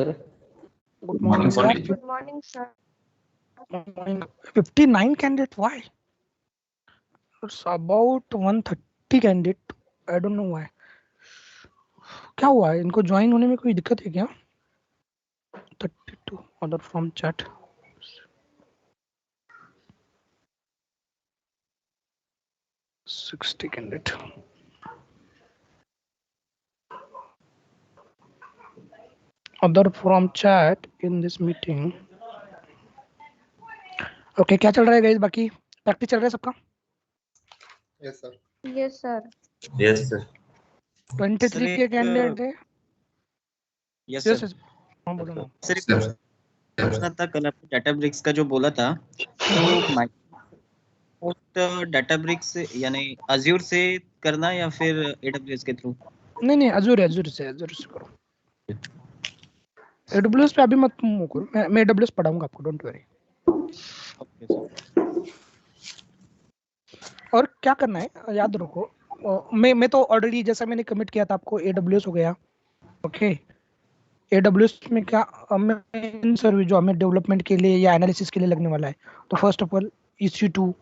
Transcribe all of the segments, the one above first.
Good morning, sir. Good morning, sir. Good morning. 59 candidate. Why? It's about 130 candidate. I don't know why. क्या हुआ है? इनको join होने में कोई दिक्कत है क्या? 32 order from chat. 60 candidate. Other from chat in this meeting. Okay, क्या चल रहा है गाइस? बाकी प्रैक्टिस चल रहा है सबका? Yes, sir. Yes, sir. Yes, sir. 23 के कैंडिडेट है. Yes Yes, sir. yes. हाँ बोलो ना. सर एक पूछना था, कल आपने डाटाब्रिक्स का जो बोला था, तो माइक्रोसॉफ्ट डाटाब्रिक्स यानी अज्यूर से करना या फिर एडब्ल्यूएस के थ्रू? नहीं Azure से करो. AWS पे अभी मत मूव करो. मैं AWS पढ़ाऊंगा आपको, डोंट वरी. Okay sir. और क्या करना है याद रखो. मैं तो ऑलरेडी जैसा मैंने कमिट किया था आपको, AWS हो गया. ओके, AWS में क्या मेन सर्विस जो हमें डेवलपमेंट के लिए या एनालिसिस के लिए लगने वाला है, तो first of all EC2.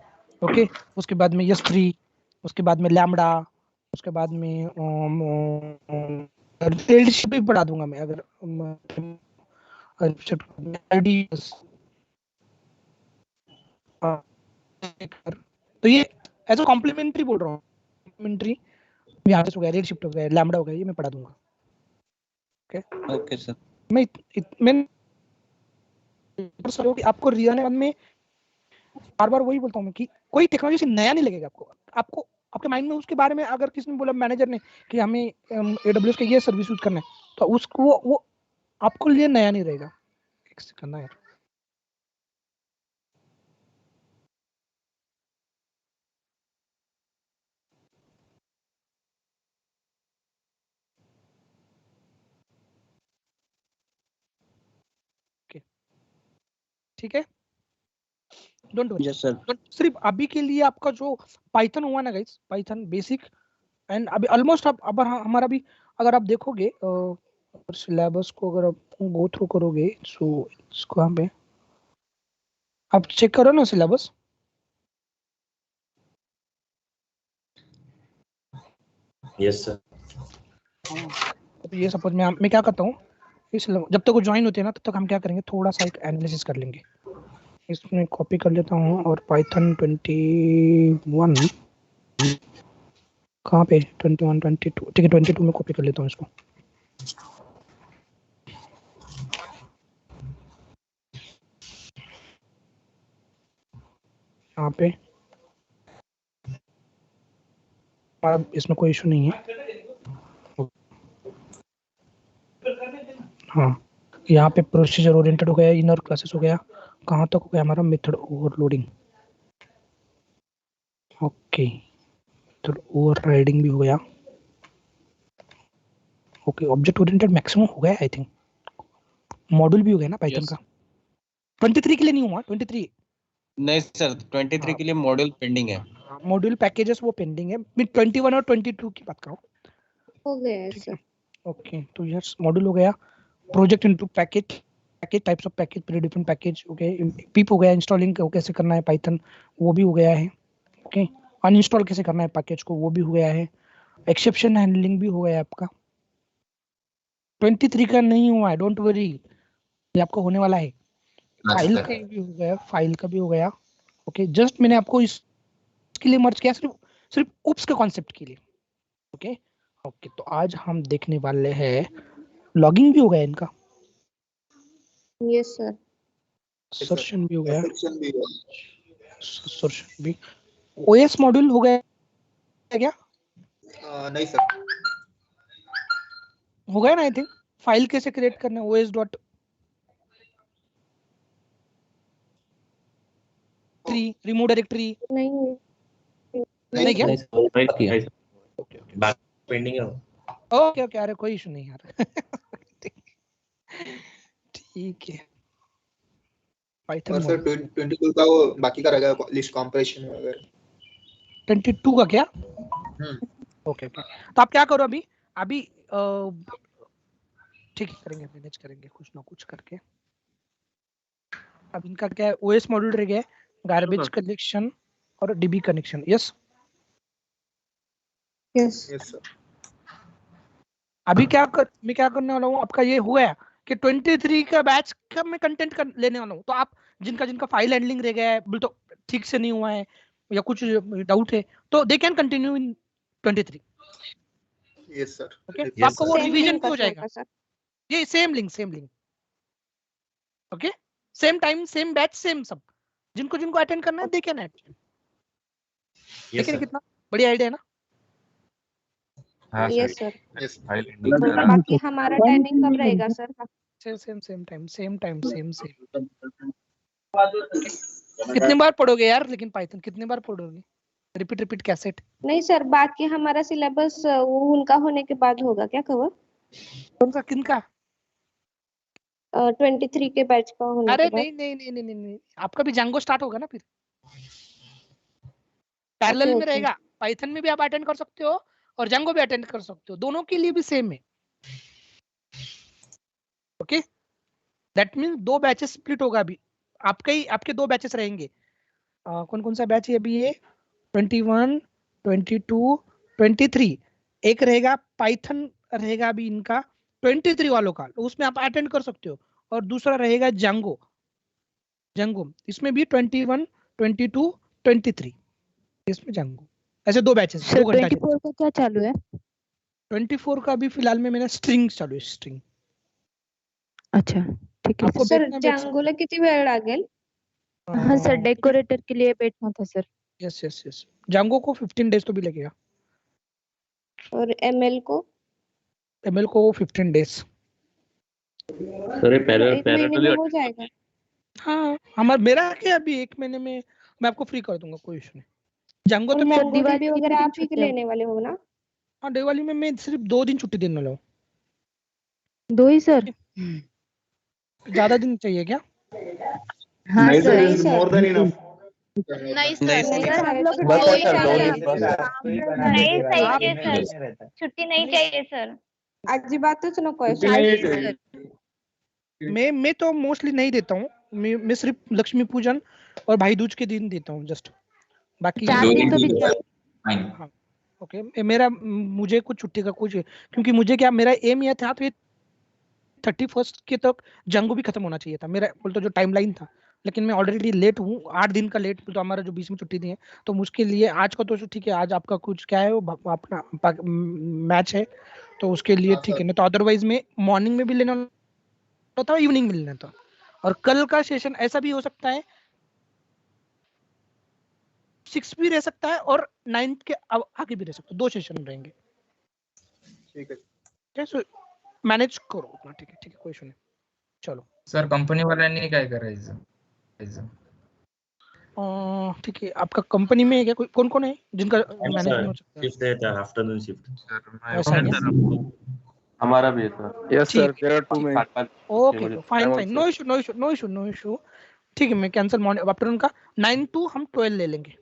Okay, उसके बाद में S3, उसके बाद में लैम्बडा, उसके बाद में लीडरशिप भी पढ़ा दूंगा मैं अगर तो ये एज अ कॉम्प्लीमेंट्री बोल रहा हूँ. कॉम्प्लीमेंट्री यहाँ हो गया, रेड शिफ्ट हो गया, लैम्बडा हो गया, ये मैं पढ़ा दूंगा. Okay sir. मैं आपको रियल में बार वही बोलता हूँ मैं कि कोई टेक्नोलॉजी से नया नहीं लगेगा आपको आपके माइंड में उसके बारे में अगर किसी ने बोला, मैनेजर ने, कि हमें AWS के ये सर्विस यूज करना है, तो उसको वो आपको लिए नया नहीं रहेगा. करना है. ठीक है, डोंट वरी. Yes sir. सिर्फ अभी के लिए आपका जो पाइथन हुआ ना गाइस, पाइथन बेसिक एंड अभी ऑलमोस्ट अब हमारा भी अगर आप देखोगे सिलेबस को, अगर आप गो थ्रू करोगे, सो इसको यहाँ पे आप चेक करो ना सिलेबस. Yes, sir. अब ये सपोज मैं क्या करता हूँ, जब तक वो ज्वाइन होते हैं ना, तब तक हम क्या करेंगे, थोड़ा सा एक एनालिसिस कर लेंगे. इसमें कॉपी कर लेता हूँ और पाइथन 21 कहाँ पे, 21 22, ठीक है 22 में कॉपी कर लेता हूँ इसको. यहाँ पे इसमें कोई इशू नहीं है. हाँ, यहाँ पे प्रोसीजर ओरिएंटेड हो गया, इनर क्लासेस हो गया, कहाँ तक हो गया हमारा, method overloading. Okay, method overriding भी हो गया. ओके, ऑब्जेक्ट ओरिएंटेड मैक्सिमम हो गया आई थिंक. मॉड्यूल भी हो गया ना पाइथन का. 23 के लिए नहीं हुआ. 23 नहीं सर, 23 के लिए मॉड्यूल पेंडिंग है. मॉड्यूल पैकेजेस वो पेंडिंग है. मैं 21 और 22 की बात कर रहा हूँ. हो गया ठीक सर. है. ओके, तो यस मॉड्यूल हो गया. Project into package, types of package, predefined package. Okay, pip हो गया. इंस्टॉलिंग कैसे करना है पाइथन, वो भी हो गया है. ओके, अनइंस्टॉल कैसे करना है पैकेज को, वो भी हो गया है. एक्सेप्शन हैंडलिंग भी हो गया है आपका. 23 का नहीं हुआ है, डोंट वरी, ये आपका होने वाला है. फाइल का भी हो गया, फाइल का भी हो गया. ओके, जस्ट मैंने आपको इसके लिए मर्ज किया, सिर्फ उप्स के कॉन्सेप्ट के लिए. ओके ओके, तो आज हम देखने वाले हैं, लॉगिंग भी हो गया इनका, यस सर. सर्शन भी हो गया, सर्शन भी. ओएस मॉड्यूल हो गया क्या? नहीं सर. हो गया ना आई थिंक. फाइल कैसे क्रिएट करना है, OS डॉट 3 रिमूव डायरेक्टरी. नहीं नहीं क्या? बाकी पेंडिंग है. ओके ओके, अरे कोई इशू नहीं यार. ठीक है. पाइथन और सर 22 का वो बाकी का रहेगा लिस्ट कंप्रेशन वगैरह. 22 का क्या? ओके, तो आप क्या करो अभी ठीक है, करेंगे, मैनेज करेंगे कुछ ना कुछ करके। अब इनका क्या है, ओएस मॉड्यूल रह गया है, गार्बेज कलेक्शन और dB connection. Yes yes yes sir. अभी मैं क्या करने वाला हूँ, आपका ये हुआ है कि 23 का बैच का मैं कंटेंट लेने वाला हूँ। तो आप जिनका फाइल हैंडलिंग रह गया है, बोल तो ठीक से नहीं हुआ है या कुछ डाउट है, तो they can continue in 23। Yes sir. Okay, तो Yes, आपका वो sir. रिवीजन भी हो जाएगा। सर। ये same link okay, same time same batch same सब। जिनको अटेंड करना है दे कैन अटेंड। Yes, देखिए sir. कितना बढ़िया आइडिया है ना। हाँ yes sir, sir. Yes file तो बाकी हमारा टाइमिंग कब रहेगा सर? Same time. कितनी बार पढ़ोगे यार, लेकिन पाइथन कितनी बार पढ़ोगे? Repeat cassette. नहीं सर, बाकी हमारा सिलेबस वो उनका होने के बाद होगा क्या कवर? कौन सा किनका? 23 के बैच का होने अरे के बाद। नहीं, आपका भी जांगो स्टार्ट होगा ना फिर, पैरेलल में ओके। रहेगा। पाइथन में भी आप अटेंड कर सकते हो और जांगो भी अटेंड कर सकते हो, दोनों के लिए भी सेम है। Okay, that means 2 batches split होगा अभी। आपके 2 बैचेस रहेंगे। कौन कौन सा बैच है अभी? ये 21, 22, 23। एक रहेगा पाइथन, रहेगा अभी इनका 23 वालों का, तो उसमें आप अटेंड कर सकते हो। और दूसरा रहेगा जांगो। इसमें भी 21, 22, 23, इसमें जांगो। ऐसे 2 बैचेस, 2 घंटा। 24 का क्या चालू है? 24 का भी फिलहाल में मैंने स्ट्रिंग चालू है, स्ट्रिंग। अच्छा ठीक है आपको सर बैठना जांगोला किती वेळ लागेल? हाँ सर, डेकोरेटर के लिए बैठना था सर। यस जांगो को 15 डेज तो भी लगेगा, और एमएल को? एमएल को 15 डेज। सर, ये एक महीने में हो जाएगा? हाँ, मेरा क्या अभी 1 महीने में मैं आपको फ्री कर दूंगा, कोई इशू नहीं। जांगो तो मैं और दिवाली वगैरह आप ही लेने वाले हो ना? हाँ, दिवाली में मैं सिर्फ 2 दिन छुट्टी देने वाला हूँ। 2 ही सर? ज्यादा दिन चाहिए क्या? हाँ नहीं sir. Sir, more than enough. नहीं सर, नहीं नहीं सर, सर, हम लोग बस दो है ही सर, चार 2 हैं। दिन बस। नहीं आप चाहिए सर, छुट्टी नहीं चाहिए सर। अजिबातच नको आहे चाहिए सर। सर। मैं तो मोस्टली नहीं देता हूँ। मैं सिर्फ लक्ष्मी पूजन और भाई दूज के दिन देता हूँ जस्ट। बाकी 4 दिन तो भी हाँ, ओके। मुझे कुछ छुट्टी का कुछ, क्योंकि मुझे क्या, मेरा एम यह था तो ये 31 के तक जंगो भी खत्म होना चाहिए था मेरा, बोलते जो टाइमलाइन था। लेकिन मैं ऑलरेडी लेट हूँ, 8 दिन का लेट, तो हमारा जो बीच में छुट्टी दी है, तो मुझके लिए आज का तो ठीक है। आज आपका कुछ क्या है, वो अपना मैच है, तो उसके लिए ठीक है। नहीं तो अदरवाइज में मॉर्निंग में भी लेना था, इवनिंग में लेना था। और कल का सेशन ऐसा भी हो सकता है 6 भी रह सकता है और 9 के आगे भी रह सकता है। 2 सेशन रहेंगे, ठीक है। कैसे मैनेज करो अपना। ठीक है, कोई इशू नहीं। चलो सर, कंपनी वाल्यांनी काय करायचं? ठीक है। आपका कंपनी में क्या कौन है जिनका मैनेजमेंट हो सकता है? शिफ्ट है, आफ्टरनून शिफ्ट। सर ऐसा है क्या? हमारा भी है sir. Yes sir, there are 2 में। Okay, fine, no issue. ठीक है, मैं कैंसिल मॉर्निंग आफ्टरनून का 9 to हम 12 ले लेंगे,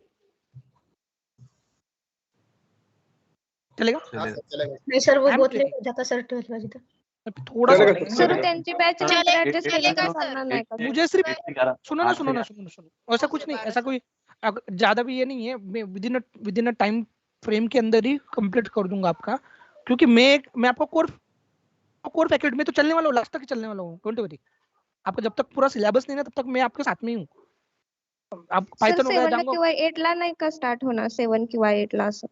चलेगा? नहीं सर, वो बहुत लेट हो जाता सर, 12 बजे तक। थोड़ा सा सर त्यांची बॅच नंतर चलेगा ऍडजस्ट केलं तर सर। चालणार नाही का? मुझे सिर्फ सुनो ना, ऐसा कुछ नहीं, ऐसा कोई ज्यादा भी ये नहीं है। मैं with in a time frame के अंदर ही कंप्लीट कर दूंगा आपका, क्योंकि मैं आपको कोर पैकेट में तो चलने वाला हूँ, लास्ट तक चलने वाला हूँ। डोंट वरी, आपका जब तक पूरा सिलेबस नहीं ना, तब तक मैं आपके साथ में ही हूँ। आप सर पाइथन हो गया, 7 जांगो। किंवा 8 ला नाही का स्टार्ट होणार? 7 किंवा 8 ला असं?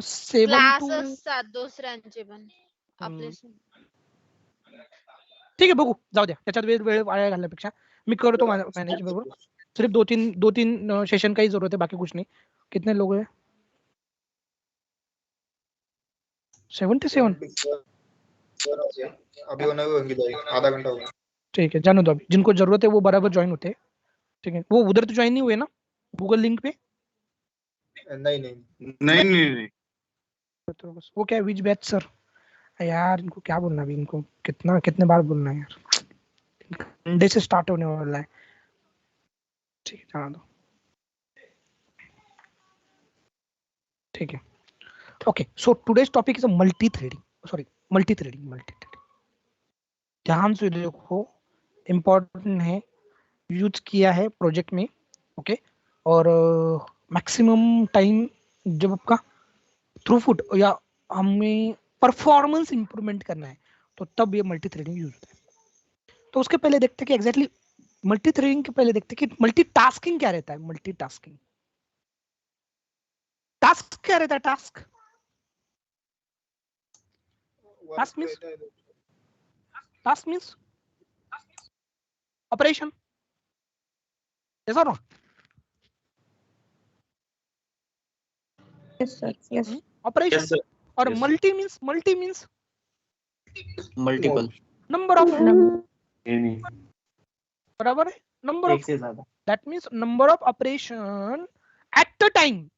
7 to क्लास असतात दुसऱ्यांचे पण आपले ठीक आहे, बघू, जाऊ द्या. त्याच्यात वेळ वाया घालण्यापेक्षा मी करतो मॅनेज बरोबर. सिर्फ 2-3 सेशन का ही जरूरत है, बाकी कुछ नहीं. कितने लोग हैं? 77. अभी होने होंगे, आधा घंटा होगा। ठीक है, जाने दो. अभी जिनको जरूरत है वो बराबर ज्वाइन होते हैं. ठीक है, वो उधर तो ज्वाइन नहीं हुए ना गूगल लिंक पे? नहीं। तो बस वो क्या है, विच बैच सर? यार इनको क्या बोलना अभी, इनको कितने बार बोलना है यार. मंडे से स्टार्ट होने वाला है. ठीक है, जाना दो. ठीक है. Okay, so today's topic is a multi-threading. Sorry, multi threading. ध्यान से देखो, इम्पोर्टेंट है, यूज किया है प्रोजेक्ट में, ओके। और मैक्सिमम टाइम जब आपका थ्रूपुट या हमें परफॉर्मेंस इंप्रूवमेंट करना है तो तब ये मल्टी थ्रेडिंग यूज होता है। तो उसके पहले देखते हैं कि एग्जैक्टली मल्टी थ्रेडिंग के पहले देखते हैं कि मल्टीटास्किंग क्या रहता है। मल्टीटास्किंग टास्क क्या रहता है? Task means operation, yes or no? Yes, sir. Yes. Operation. Yes, sir. और Yes. Multi means multiple, number of, Any. बराबर है, नंबर एक ऑफ, से ज्यादा। That means number of operation at a time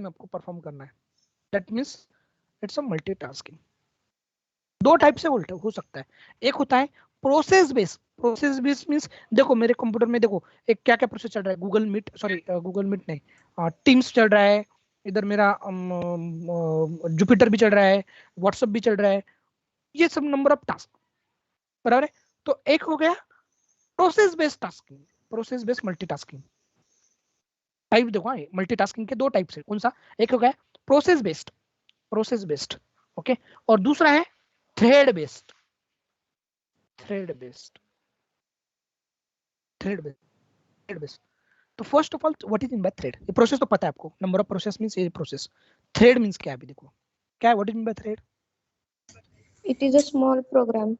आपको परफॉर्म करना है, that means it's a multitasking. दो टाइप से हो सकता है। एक होता है प्रोसेस बेस मींस देखो मेरे कंप्यूटर में देखो एक क्या क्या प्रोसेस चल रहा है, गूगल मीट नहीं, टीम्स चल रहा है, इधर मेरा जुपिटर भी चल रहा है, व्हाट्सएप भी चल रहा है, ये सब नंबर ऑफ टास्क, बराबर है। तो एक हो गया process based tasking, process based multitasking. Type देखो, मल्टीटास्किंग के दो टाइप है। कौन सा? एक हो गया प्रोसेस बेस्ड, ओके। और दूसरा है थ्रेड बेस्ड। तो first of all what is in by thread? ये प्रोसेस तो पता है आपको, नंबर ऑफ प्रोसेस मींस ये प्रोसेस। थ्रेड मींस क्या है अभी देखो, क्या है, what is in by thread? It is a small program.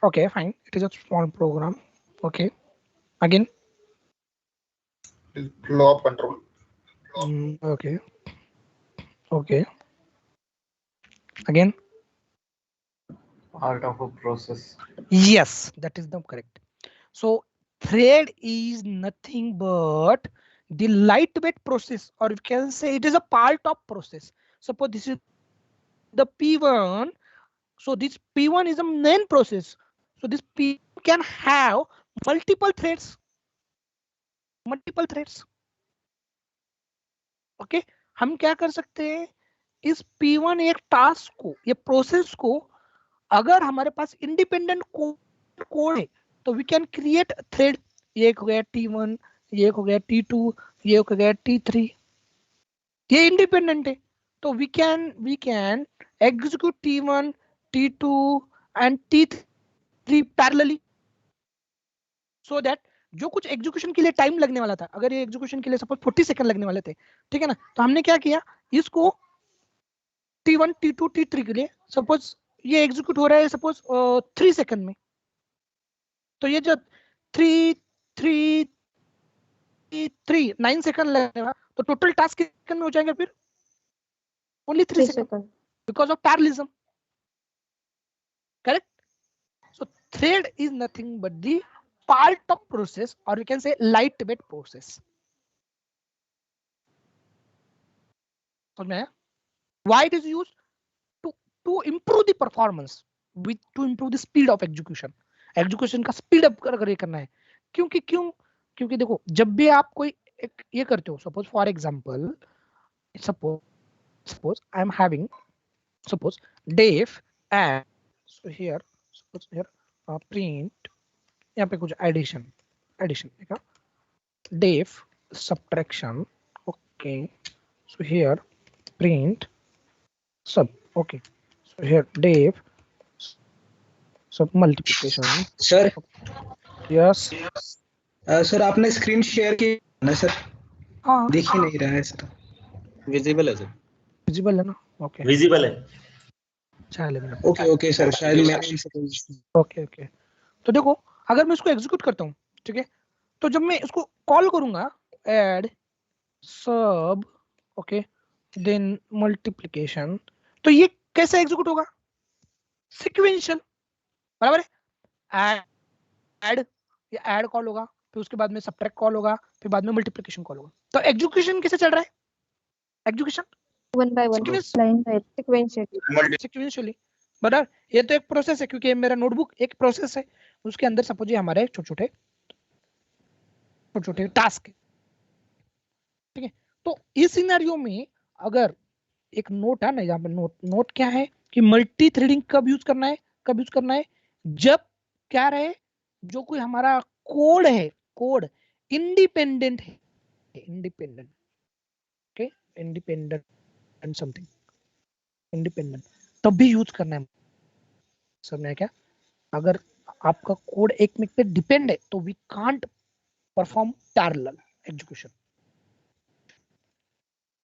Okay, fine, it is a small program, okay. Again? Law of control. Okay. Again? Part of a process. Yes, that is the correct. So thread is nothing but the lightweight process, or you can say it is a part of process. Suppose this is the P1, so this P1 is a main process, so this P can have multiple threads, okay. हम क्या कर सकते हैं, इस P1 एक task को, ये process को, अगर हमारे पास इंडिपेंडेंट कोड है तो वी कैन क्रिएट थ्रेड। ये एक हो गया T1, ये एक हो गया T2, ये एक हो गया T3, ये इंडिपेंडेंट है, तो we can execute T1, T2 and T3 parallelly, so that जो कुछ एग्जीक्यूशन के लिए टाइम लगने वाला था, अगर ये एग्जीक्यूशन के लिए सपोज 40 सेकंड लगने वाले थे, ठीक है ना, तो हमने क्या किया, इसको T1, T2, T3 के लिए सपोज ये एग्जीक्यूट हो रहा है सपोज 3 सेकंड में, तो ये जो 9 सेकंड लगेगा, तो टोटल टास्क कितने में हो जाएंगे फिर? Only 3 second, because of parallelism, correct. So thread is nothing but the part of process, और you can say light weight process. समझ में आया? Why it is used? to improve the performance, to improve the speed of execution का speed up अगर ये करना है, क्योंकि देखो जब भी आप कोई एक ये करते हो, suppose for example, suppose I am having suppose def and so here suppose here print, यहाँ पे कुछ addition देखा, def subtraction, okay, so here print sub, okay, so here def sub multiplication, sir yes sir आपने screen share की ना sir? हाँ दिख ही नहीं रहा है सर। विजिबल है सर, विजिबल है ना, ओके Visible है. चलिए, ओके सर, शायद मैं ओके तो देखो अगर मैं इसको एग्जीक्यूट करता हूँ, ठीक है, तो जब मैं इसको कॉल करूंगा ऐड सब, ओके, देन मल्टीप्लिकेशन, तो ये कैसे एग्जीक्यूट होगा? सीक्वेंशियल, बराबर है। ऐड, ये ऐड कॉल होगा, फिर उसके बाद में सबट्रैक्ट कॉल होगा, फिर बाद में मल्टीप्लिकेशन कॉल होगा। तो एग्जीक्यूशन कैसे चल रहा है? Execution One by one. Line by sequentially, बराबर। ये तो एक प्रोसेस है, क्योंकि मेरा नोटबुक एक प्रोसेस है, उसके अंदर सपोज ये हमारे छोटे छोटे टास्क है, ठीक है। तो इस सिनेरियो में अगर एक नोट है ना, यहाँ पे नोट क्या है, कि मल्टी थ्रेडिंग कब यूज करना है, कब यूज करना है, जब क्या रहे, जो कोई हमारा कोड है, कोड इंडिपेंडेंट है, independent, okay, independent something, independent, तब भी यूज करना है। समझ क्या? अगर आपका कोड एक मिनट पे डिपेंड है तो we can't perform parallel execution.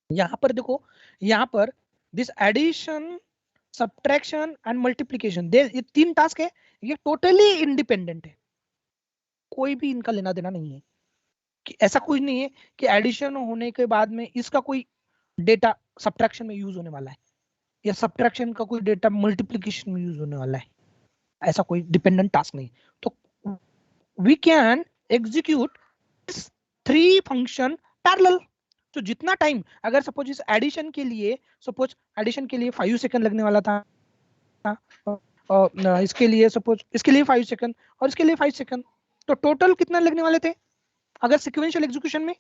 यहां पर देखो, यहां पर this addition, subtraction and multiplication, ये 3 टास्क है, ये टोटली इंडिपेंडेंट है, कोई भी इनका लेना देना नहीं है। कि ऐसा कुछ नहीं है कि एडिशन होने के बाद में इसका कोई डेटा सब्ट्रैक्शन में यूज होने वाला है, या सब्ट्रैक्शन का कोई डेटा मल्टीप्लिकेशन में यूज होने वाला है, ऐसा कोई डिपेंडेंट टास्क नहीं। तो we can execute 3 function parallel. तो जितना टाइम, अगर सपोज इस एडिशन के लिए, सपोज एडिशन के लिए 5 सेकंड लगने वाला था, और इसके लिए सपोज इसके लिए 5 सेकंड और इसके लिए 5 सेकंड, तो टोटल कितना लगने वाले थे अगर सीक्वेंशियल एग्जीक्यूशन में?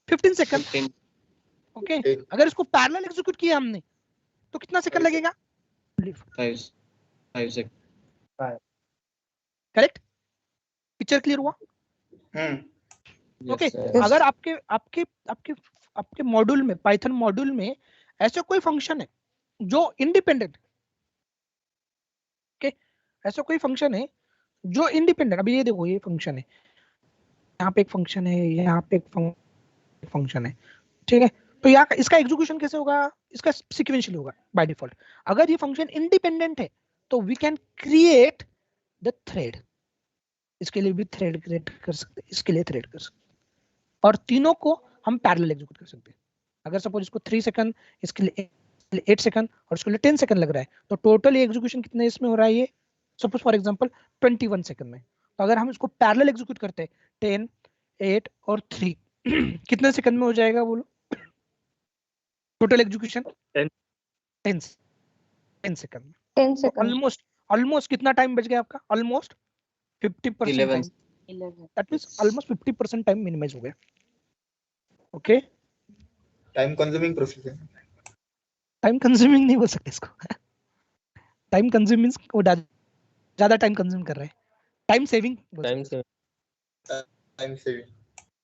15 सेकंड। ओके, अगर इसको पैरेलल एग्जीक्यूट किया हमने तो कितना सेकंड लगेगा? 5 सेकंड। करेक्ट? पिक्चर क्लियर हुआ? ओके, अगर आपके आपके आपके आपके मॉड्यूल में, पाइथन मॉड्यूल में ऐसा कोई फंक्शन है जो इंडिपेंडेंट, ओके, ऐसा कोई फंक्शन है जो इंडिपेंडेंट, अभी ये देखो, ये फंक्शन है, यहाँ पे एक फंक्शन है, यहाँ पे एक फंक्शन है, ठीक है, तो यहाँ इसका एग्जीक्यूशन कैसे होगा? इसका सीक्वेंशियली होगा बाय डिफॉल्ट। अगर ये फंक्शन इंडिपेंडेंट है तो we can create the thread, इसके लिए भी थ्रेड क्रिएट कर सकते हैं, इसके लिए थ्रेड कर सकते हैं, और तीनों को हम पैरेलल एग्जीक्यूट कर सकते हैं। अगर सपोज इसको 3 सेकंड, इसके लिए 8 सेकंड और इसके लिए 10 सेकंड लग रहा है, तो टोटल एग्जीक्यूशन कितने इसमें हो रहा है? ये सपोज फॉर एग्जांपल 21 सेकंड में। तो अगर हम इसको पैरेलल एग्जीक्यूट करते हैं 10, 8 और 3 कितने सेकंड में हो जाएगा बोलो? टोटल एग्जीक्यूशन 10 सेकंड में। 10 सेकंड, ऑलमोस्ट कितना टाइम बच गया आपका? Almost 50% time, that means almost 50% time minimise हो गया। ओके, टाइम कंज्यूमिंग प्रोसेस है। टाइम कंज्यूमिंग नहीं बोल सकते इसको। टाइम कंज्यूमिंग, वो ज्यादा टाइम कंज्यूम कर रहा है, time saving, time saving,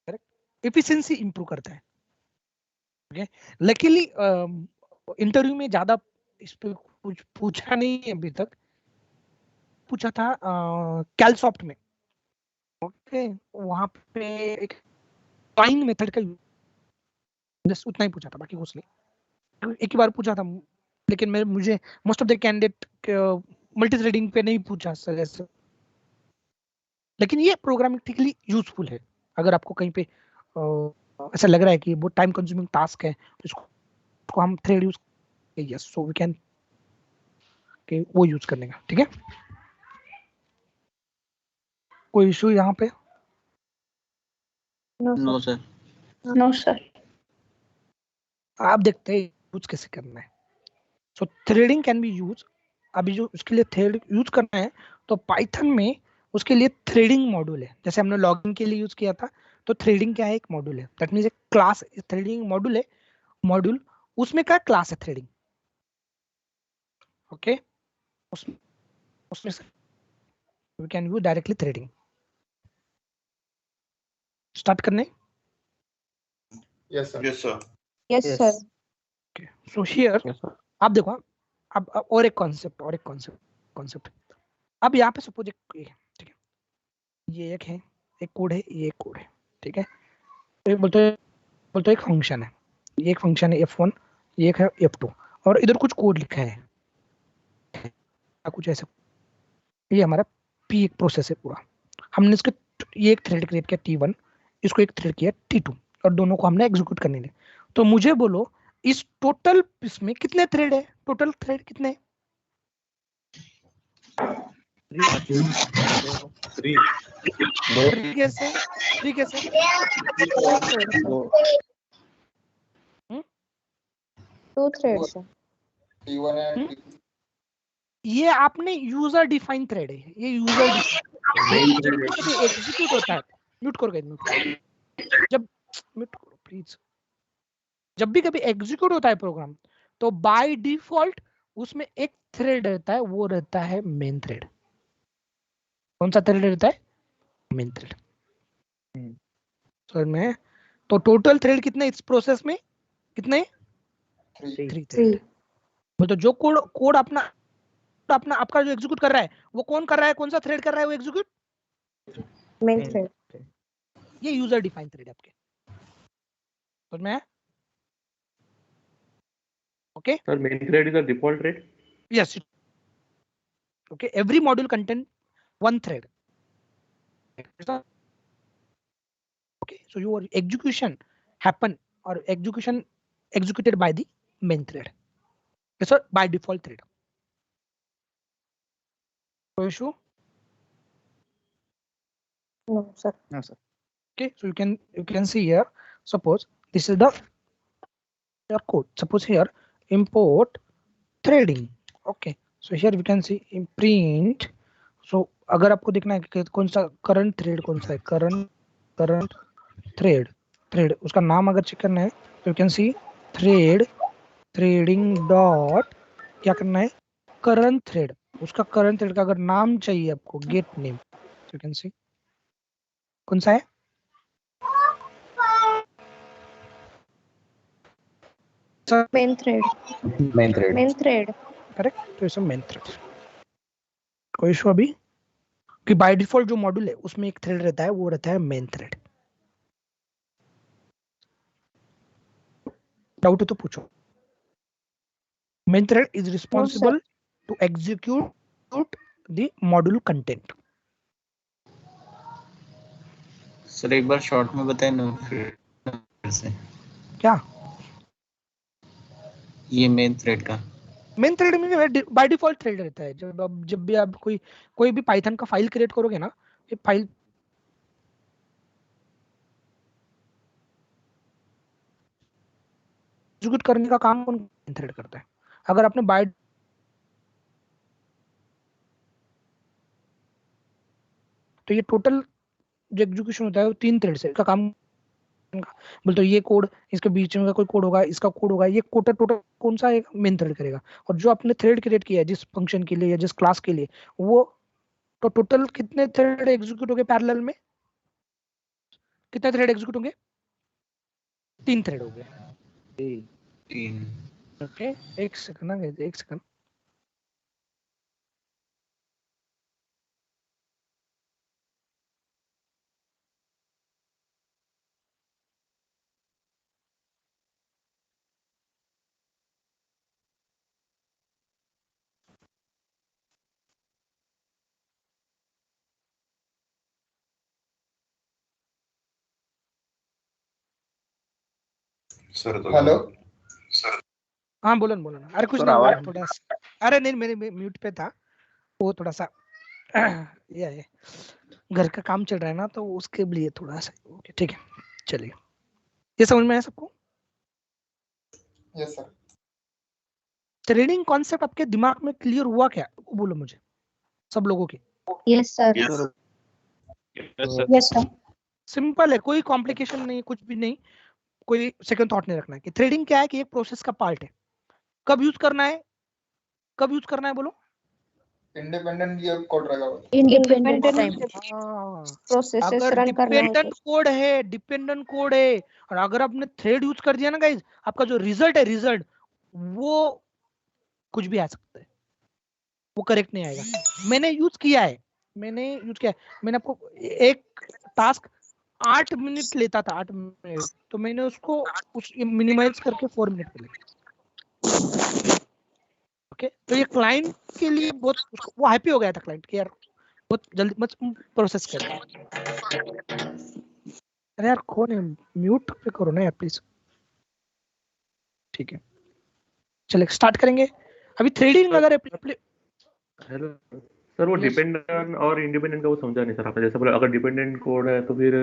correct, efficiency improve करता है। ओके, लकीली इंटरव्यू में ज्यादा इस पे कुछ पूछा नहीं है अभी तक, पूछा था कैलसॉफ्ट में, ओके, वहां पे एक फाइन मेथड का बस उतना ही पूछा था, बाकी कुछ नहीं। एक ही बार पूछा था, लेकिन मुझे most of the candidate multi threading पे नहीं पूछा सर ऐसे, लेकिन ये प्रोग्रामेटिकली यूजफुल है। अगर आपको कहीं पे ऐसा लग रहा है कि वो टाइम कंज्यूमिंग टास्क है, तो इसको हम thread use, yes, so we can के वो यूज करने का, ठीक है। कोई इशू यहाँ पे? No sir. No sir. आप देखते हैं यूज कैसे करना है। So threading can be use, अभी जो उसके लिए थ्रेड यूज करना है तो पाइथन में उसके लिए थ्रेडिंग मॉड्यूल है, जैसे हमने लॉगिन के लिए यूज किया था, तो थ्रेडिंग क्या है? एक मॉड्यूल है, दैट मींस एक क्लास, थ्रेडिंग मॉड्यूल है, मॉड्यूल उसमें क्या क्लास है? थ्रेडिंग, ओके, उसमें से we can use directly threading. Start करने? Yes sir, yes sir, yes sir. Okay, so here आप देखो, अब और एक कॉन्सेप्ट। अब यहाँ पे सपोज एक, ठीक है, ये एक है, एक कोड है, ये एक कोड है, ठीक है, तो बोलते एक फंक्शन है, ये एक फंक्शन है f1, ये एक है f2, और इधर कुछ कोड लिखा है कुछ ऐसा, ये हमारा p एक प्रोसेस है पूरा, हमने इसके ये एक थ्रेड क्रिएट किया t1, इसको एक थ्रेड किया t2, और दोनों को हमने एग्जीक्यूट करने दिया। तो मुझे बोलो इस टोटल इसमें कितने थ्रेड है? टोटल थ्रेड कितने? 3 कैसे? 3 कैसे? 2 थ्रेड्स है। T1 and ये आपने यूजर डिफाइन थ्रेड है, ये यूजर एग्जीक्यूट होता है, म्यूट करो, जब म्यूट करो प्लीज, जब भी कभी एग्जीक्यूट होता है प्रोग्राम, तो बाय डिफॉल्ट उसमें एक थ्रेड रहता है, वो रहता है मेन थ्रेड। कौन सा थ्रेड रहता है? Main thread. समझ में? तो टोटल थ्रेड कितने इस प्रोसेस में? कितने? 3 थ्रेड। तो जो कोड अपना आपका जो एग्जीक्यूट कर रहा है वो कौन कर रहा है? कौन सा थ्रेड कर रहा है वो एग्जीक्यूट? Main thread. ये यूजर डिफाइन थ्रेड है आपके। समझ में? Okay sir main thread is the default thread? Yes. Okay, every module contain one thread. Okay, so your execution happen or execution executed by the main thread. Yes, sir, by default thread. No issue? No, sir. No, sir. Okay, so you can see here, suppose this is the your code. Suppose here import threading. Okay, so here we can see in print. So अगर आपको देखना है कि कौन सा current thread कौन सा है, करंट थ्रेड उसका नाम अगर चेक करना है तो you can C threading dot क्या करना है, करंट थ्रेड। उसका करंट थ्रेड का अगर नाम चाहिए आपको, गेट नेम, तो यू कैन सी कौन सा है, मेन थ्रेड। करेक्ट। तो ये मेन थ्रेड। कोई इशू अभी? कि बाय डिफॉल्ट जो मॉड्यूल है उसमें एक थ्रेड रहता है, वो रहता है मेन थ्रेड। डाउट है तो पूछो। Main thread is responsible to execute the module content. Sir एक बार शॉर्ट में बताएं ना फिर से। क्या ये मेन थ्रेड का? मेन थ्रेड में बाय डिफॉल्ट थ्रेड रहता है। जब भी आप कोई भी पाइथन का फाइल क्रिएट करोगे ना, ये फाइल एग्जीक्यूट करने का काम कौन थ्रेड करता है? अगर आपने बाय तो ये टोटल जो एग्जीक्यूशन होता है वो 3 थ्रेड से का काम। बोल तो ये कोड, इसके बीच में कोई कोड होगा, इसका कोड होगा, ये टोटल कौन सा एक मेन थ्रेड करेगा। और जो आपने थ्रेड क्रिएट किया है जिस फंक्शन के लिए या जिस क्लास के लिए, वो तो टोटल कितने थ्रेड एग्जीक्यूट होंगे पैरेलल में? कितने थ्रेड एग्जीक्यूट होंगे? 3 थ्रेड हो गए। 3। ओके, एक सेकंड। हेलो हाँ बोलो ना। अरे कुछ नहीं हुआ, थोड़ा सा, अरे नहीं मेरे म्यूट पे था वो, थोड़ा सा ये है, घर का काम चल रहा है ना, तो उसके लिए थोड़ा सा। ओके ठीक है, चलिए। ये समझ में आया सबको? Yes sir. ट्रेडिंग कॉन्सेप्ट आपके दिमाग में क्लियर हुआ क्या, वो बोलो मुझे, सब लोगों के। Yes sir. Yes sir. Simple है, कोई कॉम्प्लिकेशन नहीं, कुछ भी नहीं, कोई सेकंड थॉट नहीं रखना है कि थ्रेडिंग क्या है, कि एक प्रोसेस का पार्ट है। कब यूज करना है बोलो? इंडिपेंडेंट ये कोड रहेगा। Independent time. प्रोसेसेस अगर रन करना है डिपेंडेंट कोड है और अगर आपने थ्रेड यूज कर दिया ना गाइस, आपका जो रिजल्ट वो कुछ भी आ सकता है, वो करेक्ट नहीं आएगा। मैंने यूज किया है, मैंने आपको एक टास्क 8 मिनट लेता था, 8 मिनट, तो मैंने उसको मिनिमाइज करके 4 मिनट पे लिया। ओके, तो ये क्लाइंट के लिए बहुत, वो हैप्पी हो गया था क्लाइंट कि यार बहुत जल्दी मत प्रोसेस कर। अरे यार कौन है, म्यूट पे करो ना यार प्लीज। ठीक है, चलिए स्टार्ट करेंगे अभी थ्रेडिंग। अगर हेलो सर, वो डिपेंडेंट और इंडिपेंडेंट का वो समझा नहीं सर आपने। जैसे बोला अगर डिपेंडेंट कोड है तो फिर